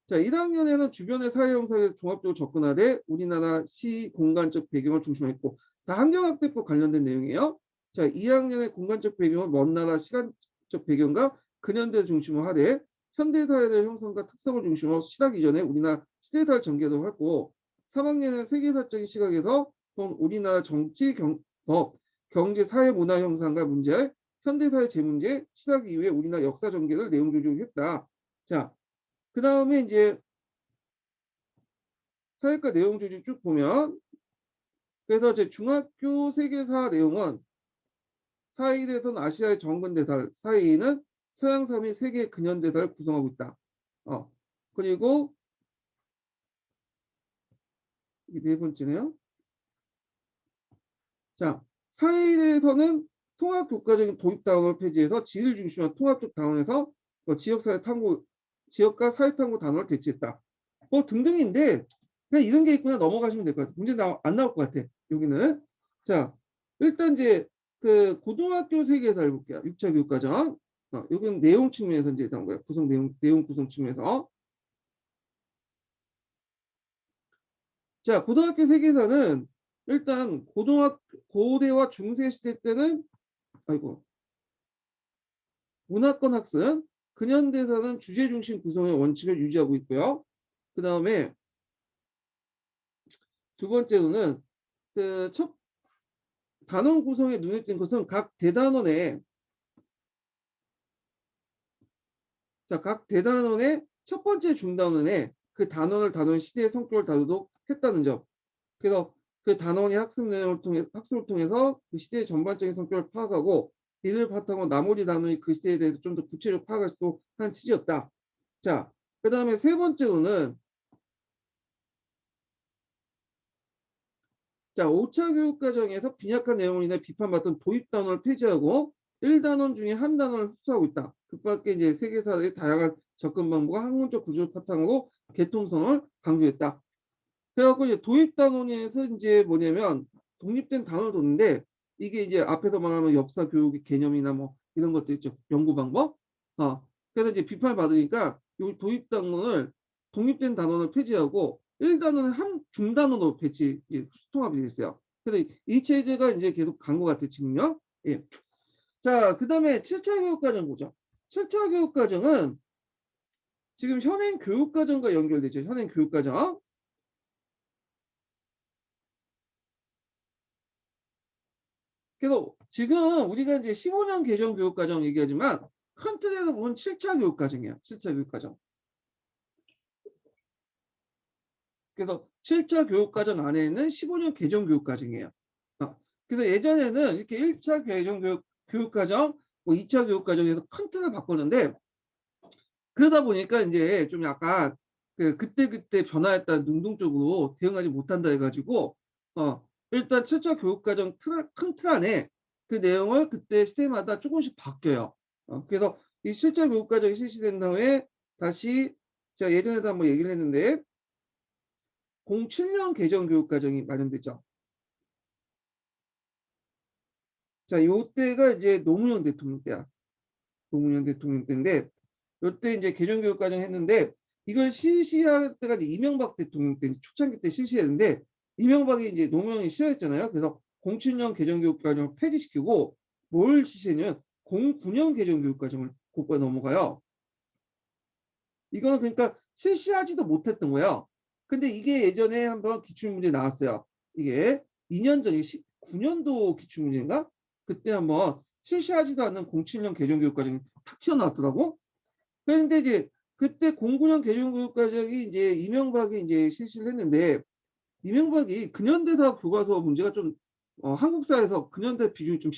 자, 1학년에는 주변의 사회 형성에 종합적으로 접근하되 우리나라 시 공간적 배경을 중심했고, 다 환경학대법 관련된 내용이에요. 자, 2학년의 공간적 배경은 먼 나라 시간적 배경과 근현대 중심으로 하되 현대사에 대한 형성과 특성을 중심으로 시작 이전에 우리나라 시대사를 전개도 하고 3학년은 세계사적인 시각에서 본 우리나라 정치, 법, 경제, 사회, 문화 형상과 문제, 현대사의 재문제, 시작 이후에 우리나라 역사 전개를 내용 조정했다. 자, 그 다음에 이제 사회과 내용 조직 쭉 보면 그래서 이제 중학교 세계사 내용은 사회에 대해서는 아시아의 정근대사, 사회는 서양 삶이 세계 근현대사를 구성하고 있다. 그리고 이게 네 번째네요. 자, 사회에 대해서는 통합교과적인 도입다원을 폐지해서 지를 중심으로 통합적 다원에서 지역사회 탐구, 지역과 사회 탐구 단어를 대체했다. 뭐 등등인데 그냥 이런 게 있구나 넘어가시면 될 것 같아요. 문제 안 나올 것 같아. 여기는. 자, 일단 이제 그 고등학교 세계사를 볼게요. 6차 교육과정. 여기는 내용 측면에서 이제 나온 거예요. 구성 내용 구성 측면에서. 자, 고등학교 세계사는 일단 고대와 중세 시대 때는 아이고 문화권 학습, 근현대사는 주제 중심 구성의 원칙을 유지하고 있고요. 그 다음에 두 번째로는 그 첫 단원 구성에 눈에 띈 것은 각 대단원의 첫 번째 중단원에 그 단원을 다룬 시대의 성격을 다루도록 했다는 점. 그래서 그 단원의 학습을 통해서 그 시대의 전반적인 성격을 파악하고 이를 바탕으로 나머지 단원이 그 시대에 대해서 좀 더 구체적으로 파악할 수 있도록 하는 취지였다. 자, 그 다음에 세 번째로는 자, 5차 교육과정에서 빈약한 내용으로 인해 비판받던 도입단원을 폐지하고 1단원 중에 한 단원을 흡수하고 있다. 그 밖에 이제 세계사의 다양한 접근 방법과 학문적 구조를 바탕으로 개통성을 강조했다. 그래갖고 이제 도입단원에서 이제 뭐냐면 독립된 단어를 뒀는데 이게 이제 앞에서 말하면 역사 교육의 개념이나 뭐 이런 것도 있죠. 연구 방법. 그래서 이제 비판을 받으니까 이 도입단원을 독립된 단원을 폐지하고 1단원을 한 중단원으로 배치 수통합이 됐어요. 그래서 이 체제가 이제 계속 간 것 같아요. 지금요. 예. 자, 그 다음에 7차 교육과정 보죠. 7차 교육과정은 지금 현행 교육과정과 연결되죠. 현행 교육과정. 그래서 지금 우리가 이제 15년 개정 교육과정 얘기하지만 큰 틀에서 보면 7차 교육과정이에요. 7차 교육과정. 그래서 7차 교육과정 안에는 15년 개정 교육과정이에요. 그래서 예전에는 이렇게 1차 개정 교육과정, 뭐 2차 교육과정에서 큰 틀을 바꿨는데 그러다 보니까 이제 좀 약간 그때 변화했다 능동적으로 대응하지 못한다 해가지고 일단 7차 교육과정 큰 틀 안에 그 내용을 그때 시대마다 조금씩 바뀌어요. 그래서 이 7차 교육과정이 실시된 다음에 다시 제가 예전에도 한번 얘기를 했는데 07년 개정 교육과정이 마련됐죠. 자, 요때가 이제 노무현 대통령 때야. 노무현 대통령 때인데 요때 이제 개정교육과정 했는데 이걸 실시할 때가 이제 이명박 대통령 때 초창기 때 실시했는데 이명박이 이제 노무현이 싫어했잖아요. 그래서 07년 개정교육과정을 폐지시키고 뭘 실시했냐면 09년 개정교육과정을 곧바로 넘어가요. 이거는 그러니까 실시하지도 못했던 거예요. 근데 이게 예전에 한번 기출문제 나왔어요. 이게 2년 전에 9년도 기출문제인가? 그때 한번 실시하지도 않는 07년 개정교육과정이 탁 튀어나왔더라고. 그런데 이제 그때 09년 개정교육과정이 이제 이명박이 이제 실시를 했는데 이명박이 근현대사 교과서 문제가 좀 한국사에서 근현대 비중이 좀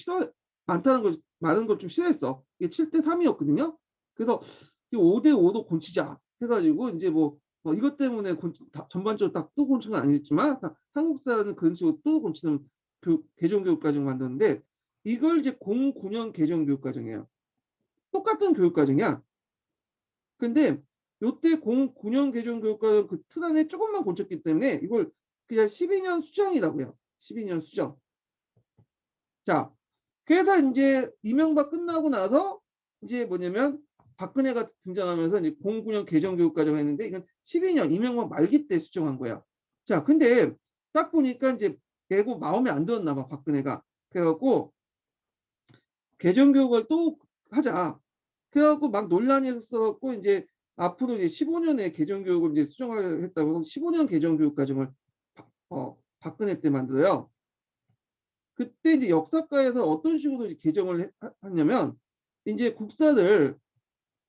많다는 걸 많은 걸 좀 싫어했어. 이게 7대 3이었거든요. 그래서 5대 5도 곤치자 해가지고 이제 이것 때문에 전반적으로 딱 또 곤치는 건 아니지만 한국사는 그런 식으로 또 곤치는 개정교육과정 만드는데 이걸 이제 09년 개정교육과정이에요. 똑같은 교육과정이야. 근데 요때 09년 개정교육과정 그 틀 안에 조금만 고쳤기 때문에 이걸 그냥 12년 수정이라고요. 12년 수정. 자, 그래서 이제 이명박 끝나고 나서 이제 뭐냐면 박근혜가 등장하면서 이제 09년 개정교육과정 했는데 이건 12년 이명박 말기 때 수정한 거야. 자, 근데 딱 보니까 이제 내고 마음에 안 들었나 봐, 박근혜가. 그래갖고 개정교육을 또 하자. 그래갖고 막 논란이 있어갖고 이제 앞으로 이제 15년에 개정교육을 이제 수정하겠다고 15년 개정교육과정을 박근혜 때 만들어요. 그때 이제 역사과에서 어떤 식으로 이제 개정을 했냐면 이제 국사를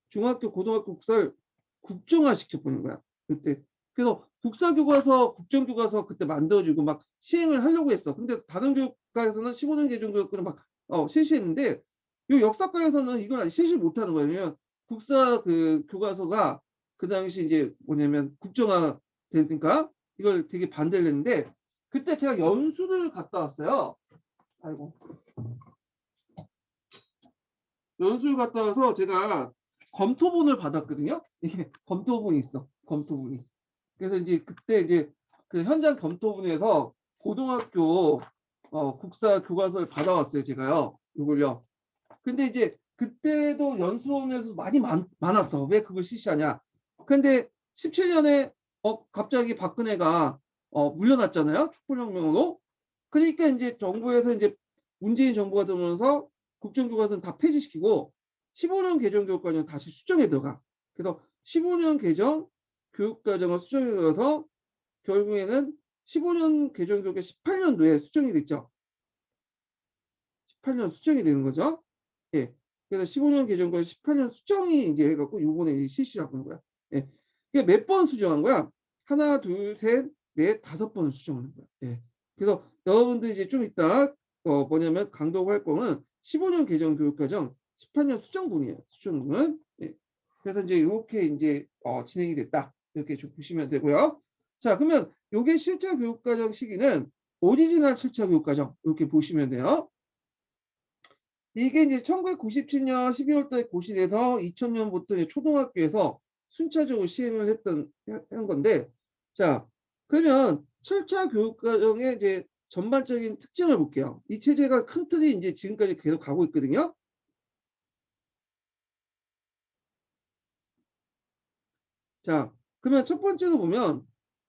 중학교, 고등학교 국사를 국정화 시켜버린 거야. 그때. 그래서 국사교과서, 국정교과서 그때 만들어지고 막 시행을 하려고 했어. 근데 다른 교육과에서는 15년 개정교육을 막 실시했는데 요 역사과에서는 이걸 아직 실시를 못하는 거예요. 왜냐면 국사 그 교과서가 그 당시 이제 뭐냐면 국정화 되니까 이걸 되게 반대를 했는데 그때 제가 연수를 갔다 왔어요. 아이고. 연수를 갔다 와서 제가 검토본을 받았거든요. 이게 검토본이 있어. 검토본이. 그래서 이제 그때 이제 그 현장 검토본에서 고등학교 국사 교과서를 받아왔어요. 제가요. 이걸요. 근데 이제 그때도 연수원에서 많이 많았어. 왜 그걸 실시하냐. 근데 17년에 갑자기 박근혜가 물러났잖아요. 촛불혁명으로. 그러니까 이제 정부에서 이제 문재인 정부가 들어오면서 국정교과서는 다 폐지시키고 15년 개정 교육과정 다시 수정에 들어가. 그래서 15년 개정 교육과정을 수정에 들어가서 결국에는 15년 개정 교육이 18년도에 수정이 됐죠. 18년 수정이 되는 거죠. 예. 그래서 15년 개정과 18년 수정이 이제 해갖고 요번에 실시하는 거야. 예. 이게 몇 번 수정한 거야? 하나, 둘, 셋, 넷, 5번을 수정하는 거야. 예. 그래서 여러분들 이제 좀 이따 뭐냐면 강독할 거는 15년 개정 교육과정 18년 수정분이에요. 수정분. 예. 그래서 이제 이렇게 이제 진행이 됐다. 이렇게 좀 보시면 되고요. 자, 그러면 요게 실제 교육과정 시기는 오리지널 7차 교육과정 이렇게 보시면 돼요. 이게 이제 1997년 12월 달에 고시돼서 2000년부터 이제 초등학교에서 순차적으로 시행을 한 건데, 자, 그러면 7차 교육과정의 이제 전반적인 특징을 볼게요. 이 체제가 큰 틀이 이제 지금까지 계속 가고 있거든요. 자, 그러면 첫 번째로 보면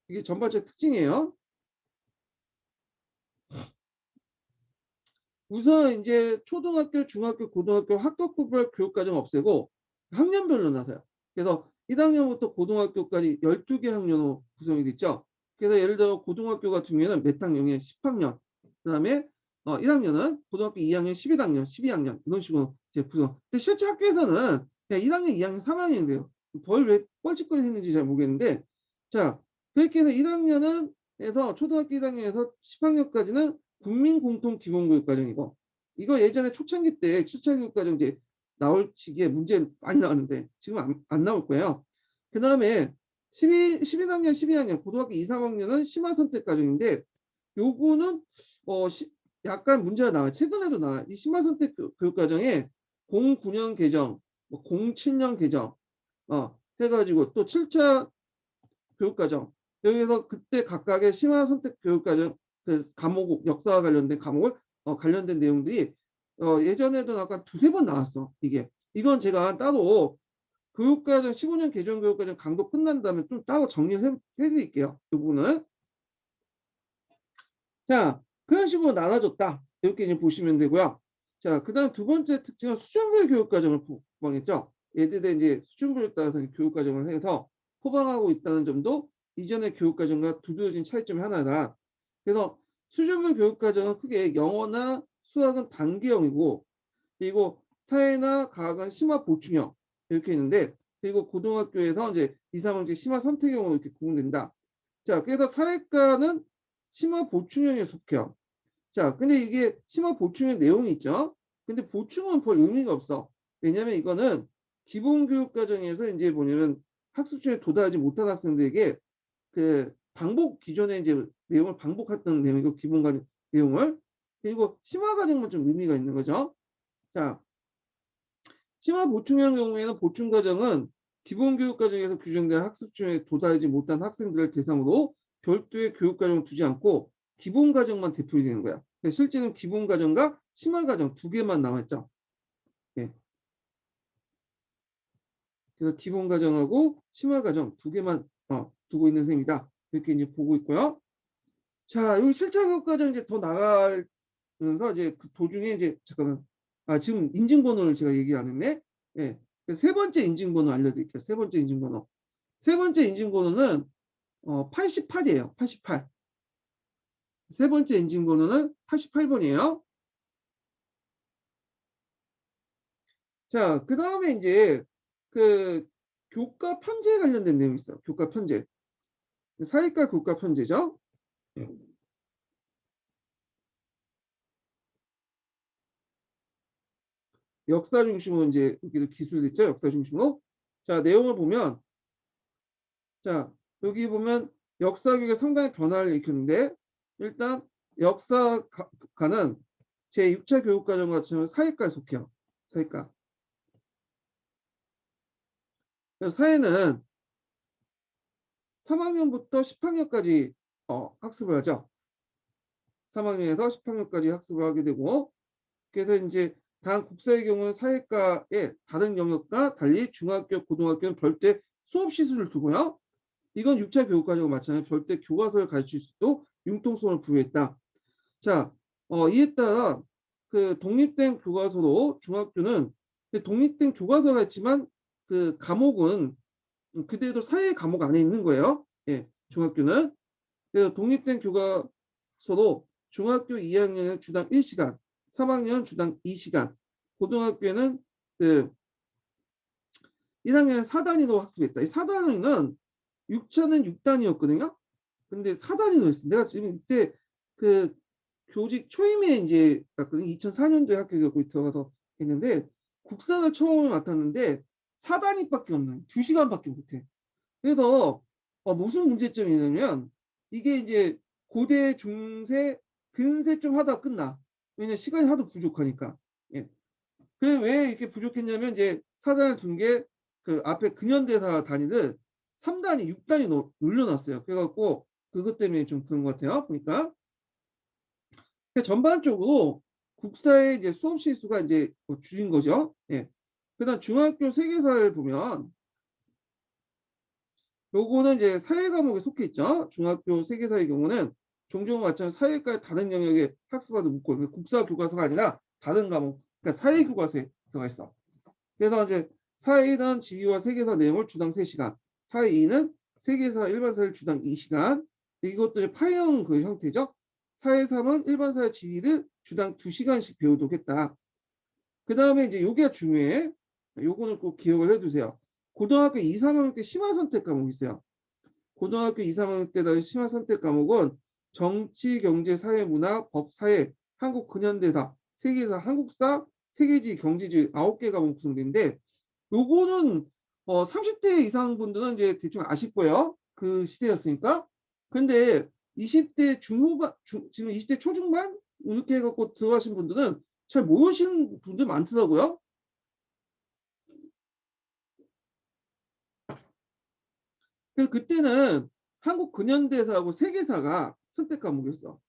이게 전반적 특징이에요. 우선 이제 초등학교, 중학교, 고등학교 학급별 교육과정 없애고 학년별로 나서요. 그래서 1학년부터 고등학교까지 12개 학년으로 구성이 됐죠. 그래서 예를 들어 고등학교 같은 경우에는 몇 학년이에요? 10학년. 그다음에 1학년은 고등학교 2학년, 11학년, 12학년 이런 식으로 이제 구성. 근데 실제 학교에서는 그냥 1학년, 2학년, 3학년이 돼요. 벌 왜 뻘짓거리 했는지 잘 모르겠는데 자 그렇게 해서 1학년은 해서 초등학교 1학년에서 10학년까지는 국민공통기본교육과정이고 이거 예전에 초창기 때 7차 교육과정 이제 나올 시기에 문제 많이 나왔는데 지금 안 나올 거예요. 그 다음에 11학년, 12학년 고등학교 2, 3학년은 심화선택과정인데 요거는 약간 문제가 나와요. 최근에도 나와요. 이 심화선택 교육과정에 09년 개정, 07년 개정 해가지고 또 7차 교육과정 여기서 그때 각각의 심화선택 교육과정 그 과목 역사와 관련된 과목을 관련된 내용들이 예전에도 약간 두세 번 나왔어. 이건 제가 따로 교육과정 15년 개정 교육과정 강도 끝난 다음에 좀 따로 정리를 해드릴게요. 이 부분은 자 그런 식으로 나눠줬다. 이렇게 이제 보시면 되고요. 자 그다음 두 번째 특징은 수준별 교육과정을 포함했죠. 얘들의 이제 수준별에 따라서 교육과정을 해서 포함하고 있다는 점도 이전의 교육과정과 두드러진 차이점이 하나다. 그래서 수준별 교육과정은 크게 영어나 수학은 단계형이고 그리고 사회나 과학은 심화 보충형 이렇게 있는데 그리고 고등학교에서 이제 2, 3학년 심화 선택형으로 이렇게 구분된다. 자, 그래서 사회과는 심화 보충형에 속해요. 자, 근데 이게 심화 보충형 내용이 있죠. 근데 보충은 별 의미가 없어. 왜냐면 이거는 기본교육과정에서 이제 뭐냐면 학습 중에 도달하지 못한 학생들에게 그 반복 기존의 이제 내용을 반복했던 내용이고 기본과정 내용을 그리고 심화 과정만 좀 의미가 있는 거죠. 자, 심화 보충형 경우에는 보충 과정은 기본 교육 과정에서 규정된 학습 중에 도달하지 못한 학생들을 대상으로 별도의 교육 과정을 두지 않고 기본 과정만 대표이 되는 거야. 실제는 기본 과정과 심화 과정 두 개만 남았죠. 예. 그래서 기본 과정하고 심화 과정 두 개만 두고 있는 셈이다. 이렇게 이제 보고 있고요. 자, 여기 실전 교육 과정 이제 더 나가면서 이제 그 도중에 이제 잠깐만 지금 인증번호를 제가 얘기 안 했네. 예. 세 번째 인증번호 알려드릴게요. 세 번째 인증번호. 세 번째 인증번호는 88이에요. 88. 세 번째 인증번호는 88번이에요. 자, 그 다음에 이제 그 교과 편제에 관련된 내용이 있어요. 교과 편제. 사회과 교과 편제죠. 역사 중심으로 이제 여기도 기술됐죠. 역사 중심으로. 자, 내용을 보면 자, 여기 보면 역사교육의 상당히 변화를 일으켰는데 일단 역사가는 제6차 교육과정 같은 사회과에 속해요. 사회과. 그래서 사회는 3학년부터 10학년까지 학습을 하죠. 3학년에서 10학년까지 학습을 하게 되고 그래서 이제 단 국사의 경우는 사회과의 다른 영역과 달리 중학교, 고등학교는 별도의 수업 시술을 두고요. 이건 6차 교육과정과 마찬가지로 별도의 교과서를 가르칠 수도 융통성을 부여했다. 자, 이에 따라 그 독립된 교과서로 중학교는 독립된 교과서가 있지만 그 과목은 그대로 사회 과목 안에 있는 거예요. 예, 중학교는. 그래서 독립된 교과서로 중학교 2학년은 주당 1시간, 3학년 주당 2시간, 고등학교에는 그 1학년 4단위로 학습했다. 이 4단위는 6차는 6단위였거든요. 근데 4단위로 했어. 내가 지금 이때 그 교직 초임에 이제 갔거든요. 2004년도에 학교 교육에 들어가서 했는데 국사를 처음 맡았는데 4단위밖에 없는 2시간밖에 못해. 그래서 무슨 문제점이 있냐면 이게 이제 고대, 중세, 근세 좀 하다가 끝나. 왜냐면 시간이 하도 부족하니까. 예. 그 왜 이렇게 부족했냐면 이제 사단을 둔 게 그 앞에 근현대사 단위를 3단위, 6단위 올려놨어요. 그래갖고 그것 때문에 좀 그런 것 같아요. 보니까. 전반적으로 국사의 이제 수업 실수가 이제 줄인 거죠. 예. 그다음 중학교 세계사를 보면 요거는 이제 사회 과목에 속해 있죠. 중학교 세계사의 경우는 종종 마찬가지 사회과의 다른 영역에 학습과도 묻고 국사 교과서가 아니라 다른 과목, 그러니까 사회 교과서에 들어가 있어. 그래서 이제 사회 1은 지리와 세계사 내용을 주당 3시간, 사회 2는 세계사 일반사를 주당 2시간, 이것들이 파형 그 형태죠. 사회 3은 일반사회 지리를 주당 2시간씩 배우도록 했다. 그 다음에 이제 요게 중요해. 요거는 꼭 기억을 해두세요. 고등학교 2, 3학년 때 심화 선택 과목이 있어요. 고등학교 2, 3학년 때 나온 심화 선택 과목은 정치, 경제, 사회, 문화, 법, 사회, 한국 근현대사, 세계사, 한국사, 세계지, 경제지 9개 과목 구성되는데 요거는 30대 이상 분들은 이제 대충 아실 거예요. 그 시대였으니까. 근데 20대 중후반, 지금 20대 초중반 이렇게 해갖고 들어가신 분들은 잘 모르시는 분들 많더라고요. 그래서 그때는 한국 근현대사하고 세계사가 선택 과목이었어.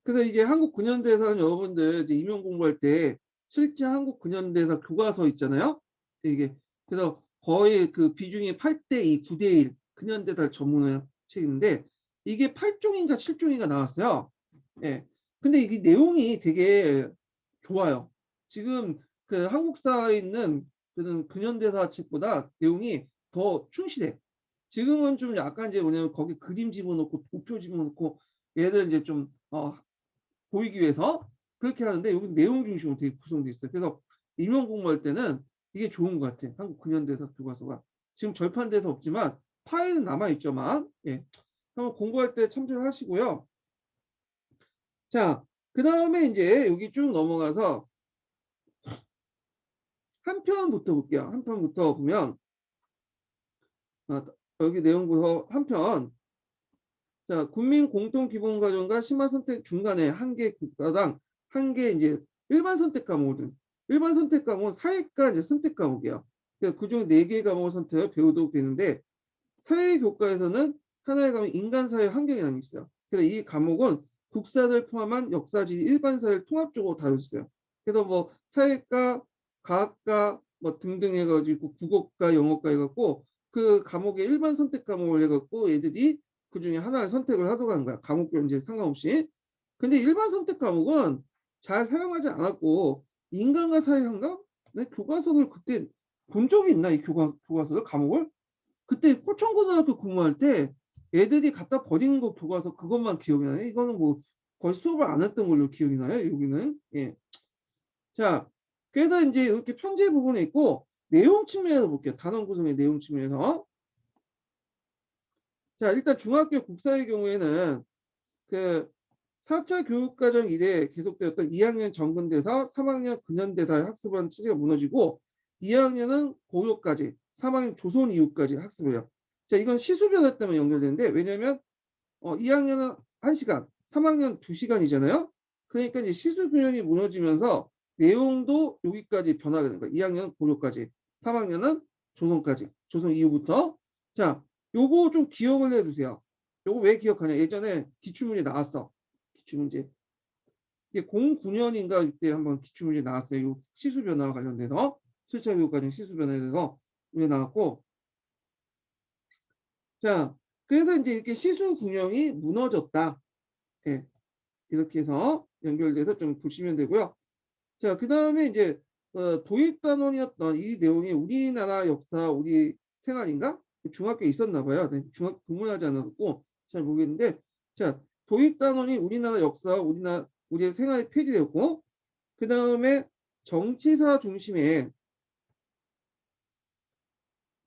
그래서 이제 한국 근현대사는 여러분들 이제 임용 공부할 때 실제 한국 근현대사 교과서 있잖아요. 이게 그래서 거의 그 비중이 8대2, 9대1 근현대사 전문의 책인데 이게 8종인가 7종인가 나왔어요. 예. 근데 이게 내용이 되게 좋아요. 지금 그 한국사에 있는 그런 근현대사 책보다 내용이 더 충실해. 지금은 좀 약간 이제 뭐냐면 거기 그림 집어넣고 도표 집어넣고 얘들 이제 좀 보이기 위해서 그렇게 하는데 여기 내용 중심으로 되게 구성되어 있어요. 그래서 임용 공부할 때는 이게 좋은 것 같아요. 한국 근현대사 교과서가 지금 절판돼서 없지만 파일은 남아 있죠만 예. 한번 공부할 때 참조를 하시고요. 자, 그 다음에 이제 여기 쭉 넘어가서 한 편부터 볼게요. 한 편부터 보면 여기 내용 보서 한 편. 자, 국민 공통 기본 과정과 심화 선택 중간에 한 개 국가당 한 개 이제 일반 선택 과목을 일반 선택 과목은 사회과 이제 선택 과목이에요. 그중 4개 과목을 선택을 배우도록 되는데 사회 교과에서는 하나의 과목 인간사회 환경이라는 게 있어요. 그래서 이 과목은 국사를 포함한 역사지 일반사회를 통합적으로 다루어요. 그래서 뭐 사회과, 과학과 뭐 등등 해가지고 국어과, 영어과 해갖고 그 과목의 일반 선택 과목을 해갖고 애들이 그 중에 하나를 선택을 하도록 하는 거야. 과목별 이제 상관없이. 근데 일반 선택 과목은 잘 사용하지 않았고 인간과 사회 환경 내 교과서를 그때 본 적이 있나 이 교과서를 과목을? 그때 포천고등학교 근무할 때 애들이 갖다 버린 거 교과서 그것만 기억이 나네. 이거는 뭐 거의 수업을 안 했던 걸로 기억이 나요. 여기는. 예. 자, 그래서 이제 이렇게 편제 부분에 있고 내용 측면에서 볼게요. 단원 구성의 내용 측면에서. 자, 일단 중학교 국사의 경우에는 그 4차 교육과정 이래 계속되었던 2학년 정근대사, 3학년 근현대사의 학습하는 체제가 무너지고 2학년은 고려까지, 3학년 조선 이후까지 학습을 해요. 자, 이건 시수변화 때문에 연결되는데 왜냐면 2학년은 1시간, 3학년 2시간이잖아요. 그러니까 이제 시수균형이 무너지면서 내용도 여기까지 변화가 되는 거예요. 2학년은 고려까지, 3학년은 조선까지, 조선 이후부터. 자, 요거 좀 기억을 해두세요. 요거 왜 기억하냐? 예전에 기출문제 나왔어. 기출문제. 이게 09년인가 이때 한번 기출문제 나왔어요. 요 시수변화와 관련돼서 7차 교육과정 시수변화에 대해서 문제 나왔고. 자, 그래서 이제 이렇게 시수균형이 무너졌다. 예, 이렇게 해서 연결돼서 좀 보시면 되고요. 자, 그 다음에 이제 도입단원이었던 이 내용이 우리나라 역사, 우리 생활인가? 중학교에 있었나 봐요. 네, 중학교 공부하지 않았고 잘 모르겠는데, 자, 도입단원이 우리나라 역사, 우리의 생활에 폐지되었고, 그 다음에 정치사 중심의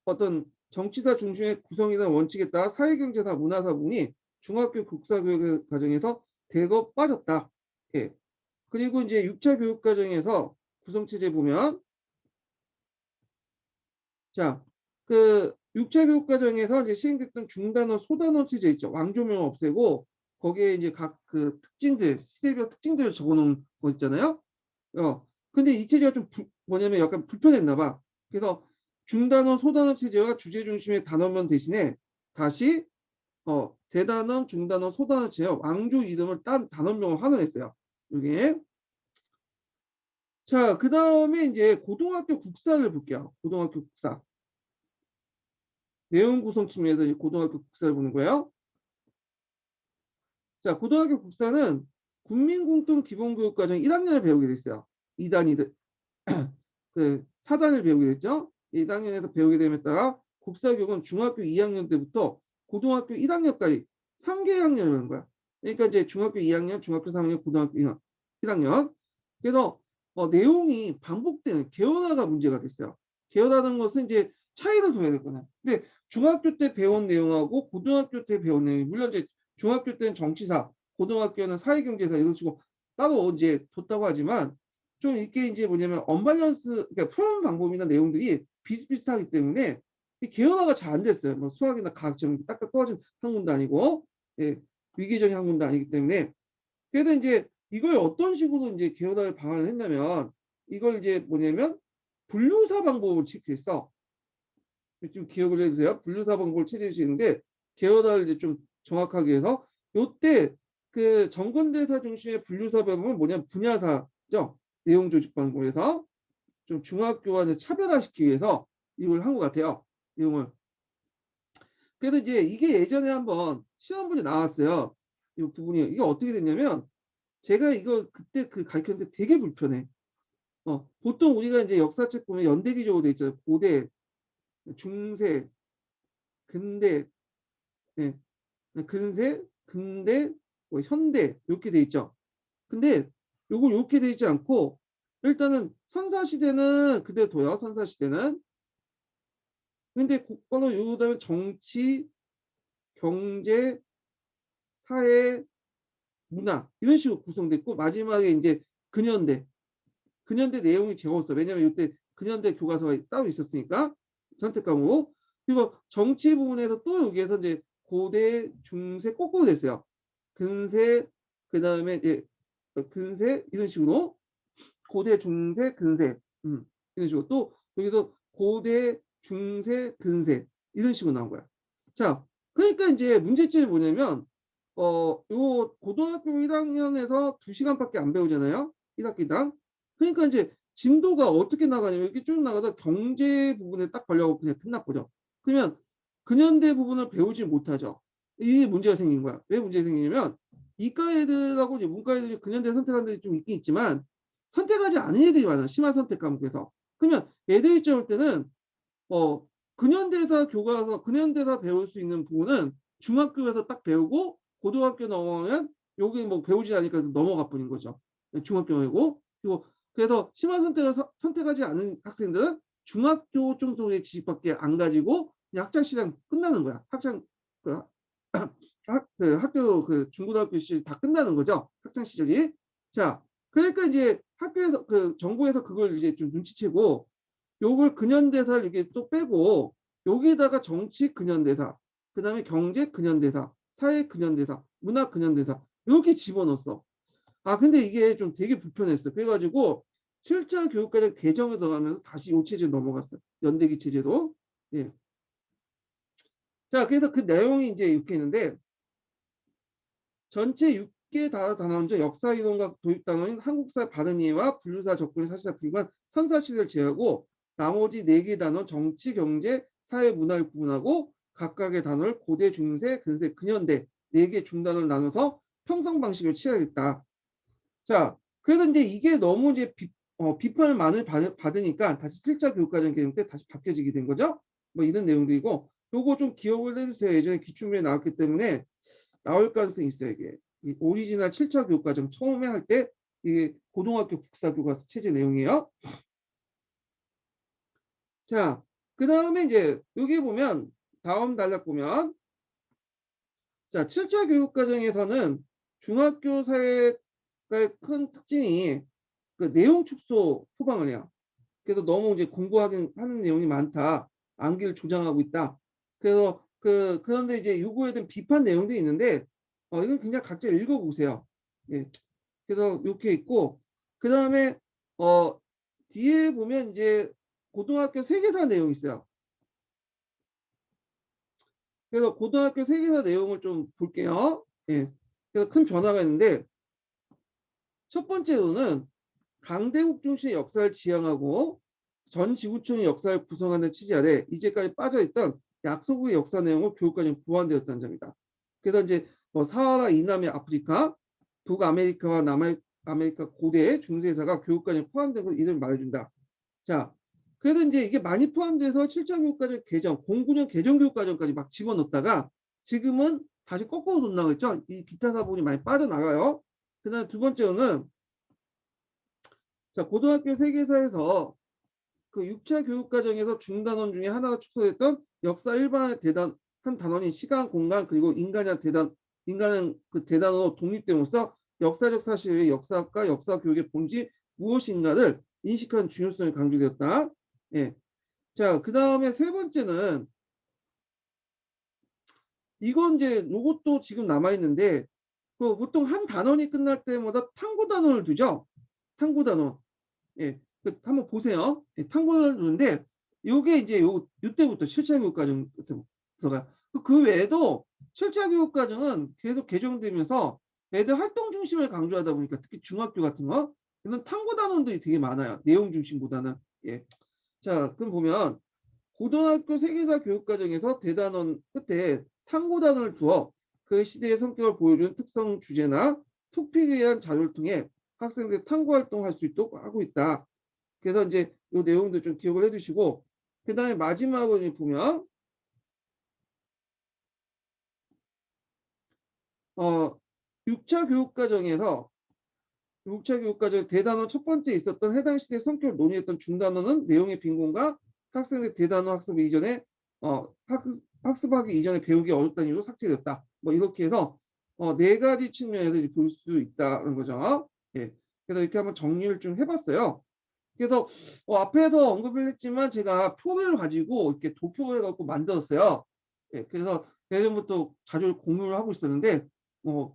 어떤 정치사 중심의 구성이나 원칙에 따라 사회경제사, 문화사 부분이 중학교 국사교육 과정에서 대거 빠졌다. 예. 그리고 이제 6차 교육 과정에서 구성체제 보면, 자, 그 6차 교육 과정에서 이제 시행됐던 중단원, 소단원 체제 있죠. 왕조명 없애고 거기에 이제 각 그 특징들, 시대별 특징들을 적어놓은 거 있잖아요. 근데 이 체제가 좀 뭐냐면 약간 불편했나 봐. 그래서 중단원, 소단원 체제와 주제 중심의 단원명 대신에 다시 대단원, 중단원, 소단원 체제와 왕조 이름을 딴 단원명을 환원했어요. 이게. 자, 그 다음에 이제 고등학교 국사를 볼게요. 고등학교 국사. 내용 구성 측면에서 고등학교 국사를 보는 거예요. 자, 고등학교 국사는 국민공통 기본교육과정 1학년을 배우게 됐어요. 2단이 그 4단을 배우게 됐죠. 2학년에서 배우게 됨에 따라 국사교육은 중학교 2학년 때부터 고등학교 1학년까지 3개 학년을 하는 거야. 그러니까 이제 중학교 2학년, 중학교 3학년, 고등학교 1학년. 그래서 내용이 반복되는 개연화가 문제가 됐어요. 개연화라는 것은 이제 차이를 둬야 되거든요. 근데 중학교 때 배운 내용하고 고등학교 때 배운 내용이 물론 이제 중학교 때는 정치사, 고등학교는 사회경제사 이런 식으로 따로 이제 뒀다고 하지만 좀 이게 이제 뭐냐면 언밸런스, 그러니까 표현 방법이나 내용들이 비슷비슷하기 때문에 개연화가 잘 안 됐어요. 뭐 수학이나 과학처럼 딱딱 떨어진 학문도 아니고, 예, 위기적인 학문도 아니기 때문에. 그래서 이제 이걸 어떤 식으로 이제 개연화를 방안을 했냐면 이걸 이제 뭐냐면 분류사 방법을 채택했어. 좀 기억을 해주세요. 분류사 방법을 채택해 주시는데 개연화를 이제 좀 정확하게 해서 요때 그 정근대사 중심의 분류사 방법은 뭐냐면 분야사죠. 내용 조직 방법에서 좀 중학교와 이제 차별화시키기 위해서 이걸 한 것 같아요. 내용을. 그래서 이제 이게 예전에 한번 시험 문제 나왔어요. 이 부분이 이게 어떻게 됐냐면 제가 이거 그때 그 가르쳤는데 되게 불편해. 보통 우리가 이제 역사책 보면 연대기적으로 돼 있잖아요. 고대, 중세, 근대, 예, 근세, 근대, 뭐 현대 이렇게 돼 있죠. 근데 요거 이렇게 돼 있지 않고 일단은 선사시대는 그대로 둬요. 선사시대는. 근데 그거는 요다음에 정치, 경제, 사회, 문화 이런 식으로 구성됐고 마지막에 이제 근현대. 근현대 내용이 적었어. 왜냐면 이때 근현대 교과서가 따로 있었으니까 선택 과목. 그리고 정치 부분에서 또 여기에서 이제 고대, 중세 거꾸로 됐어요. 근세, 그 다음에 이제 근세 이런 식으로 고대, 중세, 근세 이런 식으로 또 여기서 고대, 중세, 근세 이런 식으로 나온 거야. 자, 그러니까 이제 문제점이 뭐냐면 요 고등학교 1학년에서 2시간밖에 안 배우잖아요. 1학기당. 그러니까 이제 진도가 어떻게 나가냐면 이렇게 쭉 나가다 경제 부분에 딱 걸려고 그냥 끝나버려. 그러면 근현대 부분을 배우지 못하죠. 이게 문제가 생긴 거야. 왜 문제가 생기냐면 이과 애들하고 이제 문과 애들이 근현대 선택하는 애들이 좀 있긴 있지만 선택하지 않은 애들이 많아. 심화 선택 과목에서. 그러면 애들이 올 때는 근현대사 교과서 근현대사 배울 수 있는 부분은 중학교에서 딱 배우고 고등학교 넘어가면 여기 뭐 배우지 않으니까 넘어가 버린 거죠. 중학교이고. 그리고 그래서 심화 선택을 선택하지 않은 학생들은 중학교 정도의 지식밖에 안 가지고 그냥 학창 시절 끝나는 거야. 학창 그 그 학교 그 중고등학교 시절이 다 끝나는 거죠. 학창 시절이. 자, 그러니까 이제 학교에서 그 정부에서 그걸 이제 좀 눈치채고 요걸 근현대사를 이렇게 또 빼고 여기에다가 정치 근현대사, 그다음에 경제 근현대사, 사회 근현대사, 문화 근현대사 이렇게 집어넣었어. 아 근데 이게 좀 되게 불편했어. 그래가지고 7차 교육과정 개정에 들어가면서 다시 요 체제로 넘어갔어요. 연대기 체제로. 예. 자 그래서 그 내용이 이제 이렇게 있는데 전체 6개 단원제 역사 이론과 도입 단원인 한국사 바른 이해와 분류사 접근이 사실상 불구한 선사 시대를 제외하고 나머지 4개 단원 정치, 경제, 사회, 문화를 구분하고 각각의 단원을 고대, 중세, 근세, 근현대 4개 중단을 나눠서 평성 방식을 취하겠다. 자, 그래서 이제 이게 너무 이제 비판을 많이 받으니까 다시 7차 교육과정 개정 때 다시 바뀌어지게 된 거죠. 뭐 이런 내용들이고 요거 좀 기억을 해주세요. 예전에 기출문제 나왔기 때문에 나올 가능성이 있어요. 이게 이 오리지널 7차 교육과정 처음에 할 때 이게 고등학교 국사교과서 체제 내용이에요. 자, 그 다음에 이제 여기 보면 다음 단락 보면 자 7차 교육과정에서는 중학교 사회의 큰 특징이 그 내용 축소 표방을 해요. 그래서 너무 이제 공부하는 하는 내용이 많다. 암기를 조장하고 있다. 그래서 그런데 이제 요구에 대한 비판 내용도 있는데 이건 그냥 각자 읽어보세요. 예. 그래서 이렇게 있고 그 다음에 어 뒤에 보면 이제 고등학교 세계사 내용이 있어요. 그래서 고등학교 세계사 내용을 좀 볼게요. 예. 그래서 큰 변화가 있는데 첫 번째로는 강대국 중심의 역사를 지향하고 전 지구촌의 역사를 구성하는 취지 아래 이제까지 빠져있던 약소국의 역사 내용을 교육과정에 보완되었다는 점이다. 그래서 이제 뭐 사하라 이남의 아프리카, 북아메리카와 남아메리카 고대 중세사가 교육과정에 포함된 걸 이들 말해준다. 자, 그래서 이제 이게 많이 포함돼서 7차 교육과정 개정, 09년 개정 교육과정까지 막 집어넣었다가 지금은 다시 거꾸로 돈 나가겠죠. 이 기타 사본이 많이 빠져나가요. 그다음 두 번째로는 자 고등학교 세계사에서 그 6차 교육과정에서 중단원 중에 하나가 축소됐던 역사 일반의 대단 한 단원인 시간, 공간 그리고 인간의 대단 인간은 그 대단원으로 독립됨으로써 역사적 사실의 역사과 역사 교육의 본질이 무엇인가를 인식하는 중요성이 강조되었다. 예. 자, 그 다음에 세 번째는 이건 이제 요것도 지금 남아 있는데 그 보통 한 단원이 끝날 때마다 탐구 단원을 두죠. 탐구 단원. 예, 한번 보세요. 예, 탐구를 두는데 요게 이제 요때부터 7차 교육과정 들어가요. 그 외에도 7차 교육과정은 계속 개정되면서 애들 활동 중심을 강조하다 보니까 특히 중학교 같은 거 이런 탐구 단원들이 되게 많아요. 내용 중심보다는. 예. 자, 그럼 보면 고등학교 세계사 교육과정에서 대단원 끝에 탐구 단원을 두어 그 시대의 성격을 보여주는 특성 주제나 토픽에 의한 자료를 통해 학생들이 탐구 활동할 수 있도록 하고 있다. 그래서 이제 이 내용도 좀 기억을 해두시고 그 다음에 마지막으로 보면 6차 교육과정에서 6차 교육과정 대단원 첫 번째 있었던 해당 시대 성격을 논의했던 중단원은 내용의 빈곤과 학생의 대단원 학습 이전에 학습하기 이전에 배우기 어렵다는 이유로 삭제됐다. 뭐 이렇게 해서 네 가지 측면에서 볼 수 있다는 거죠. 예. 그래서 이렇게 한번 정리를 좀 해봤어요. 그래서 앞에서 언급을 했지만 제가 표를 가지고 이렇게 도표를 갖고 만들었어요. 예, 그래서 예전부터 자주 공유를 하고 있었는데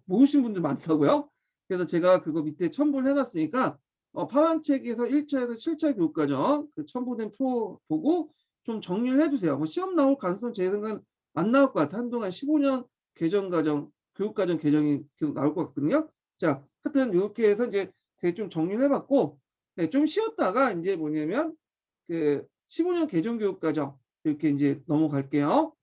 모르신 분들 많더라고요. 그래서 제가 그거 밑에 첨부를 해놨으니까 파란책에서 1차에서 7차 교육과정 그 첨부된 표 보고 좀 정리를 해주세요. 뭐 시험 나올 가능성 제 생각은 안 나올 것 같아. 한동안 15년 개정과정 교육과정 개정이 계속 나올 것 같거든요. 자, 하여튼 이렇게 해서 이제 대충 정리를 해봤고 네, 좀 쉬었다가 이제 뭐냐면 그 15년 개정 교육과정 이렇게 이제 넘어갈게요.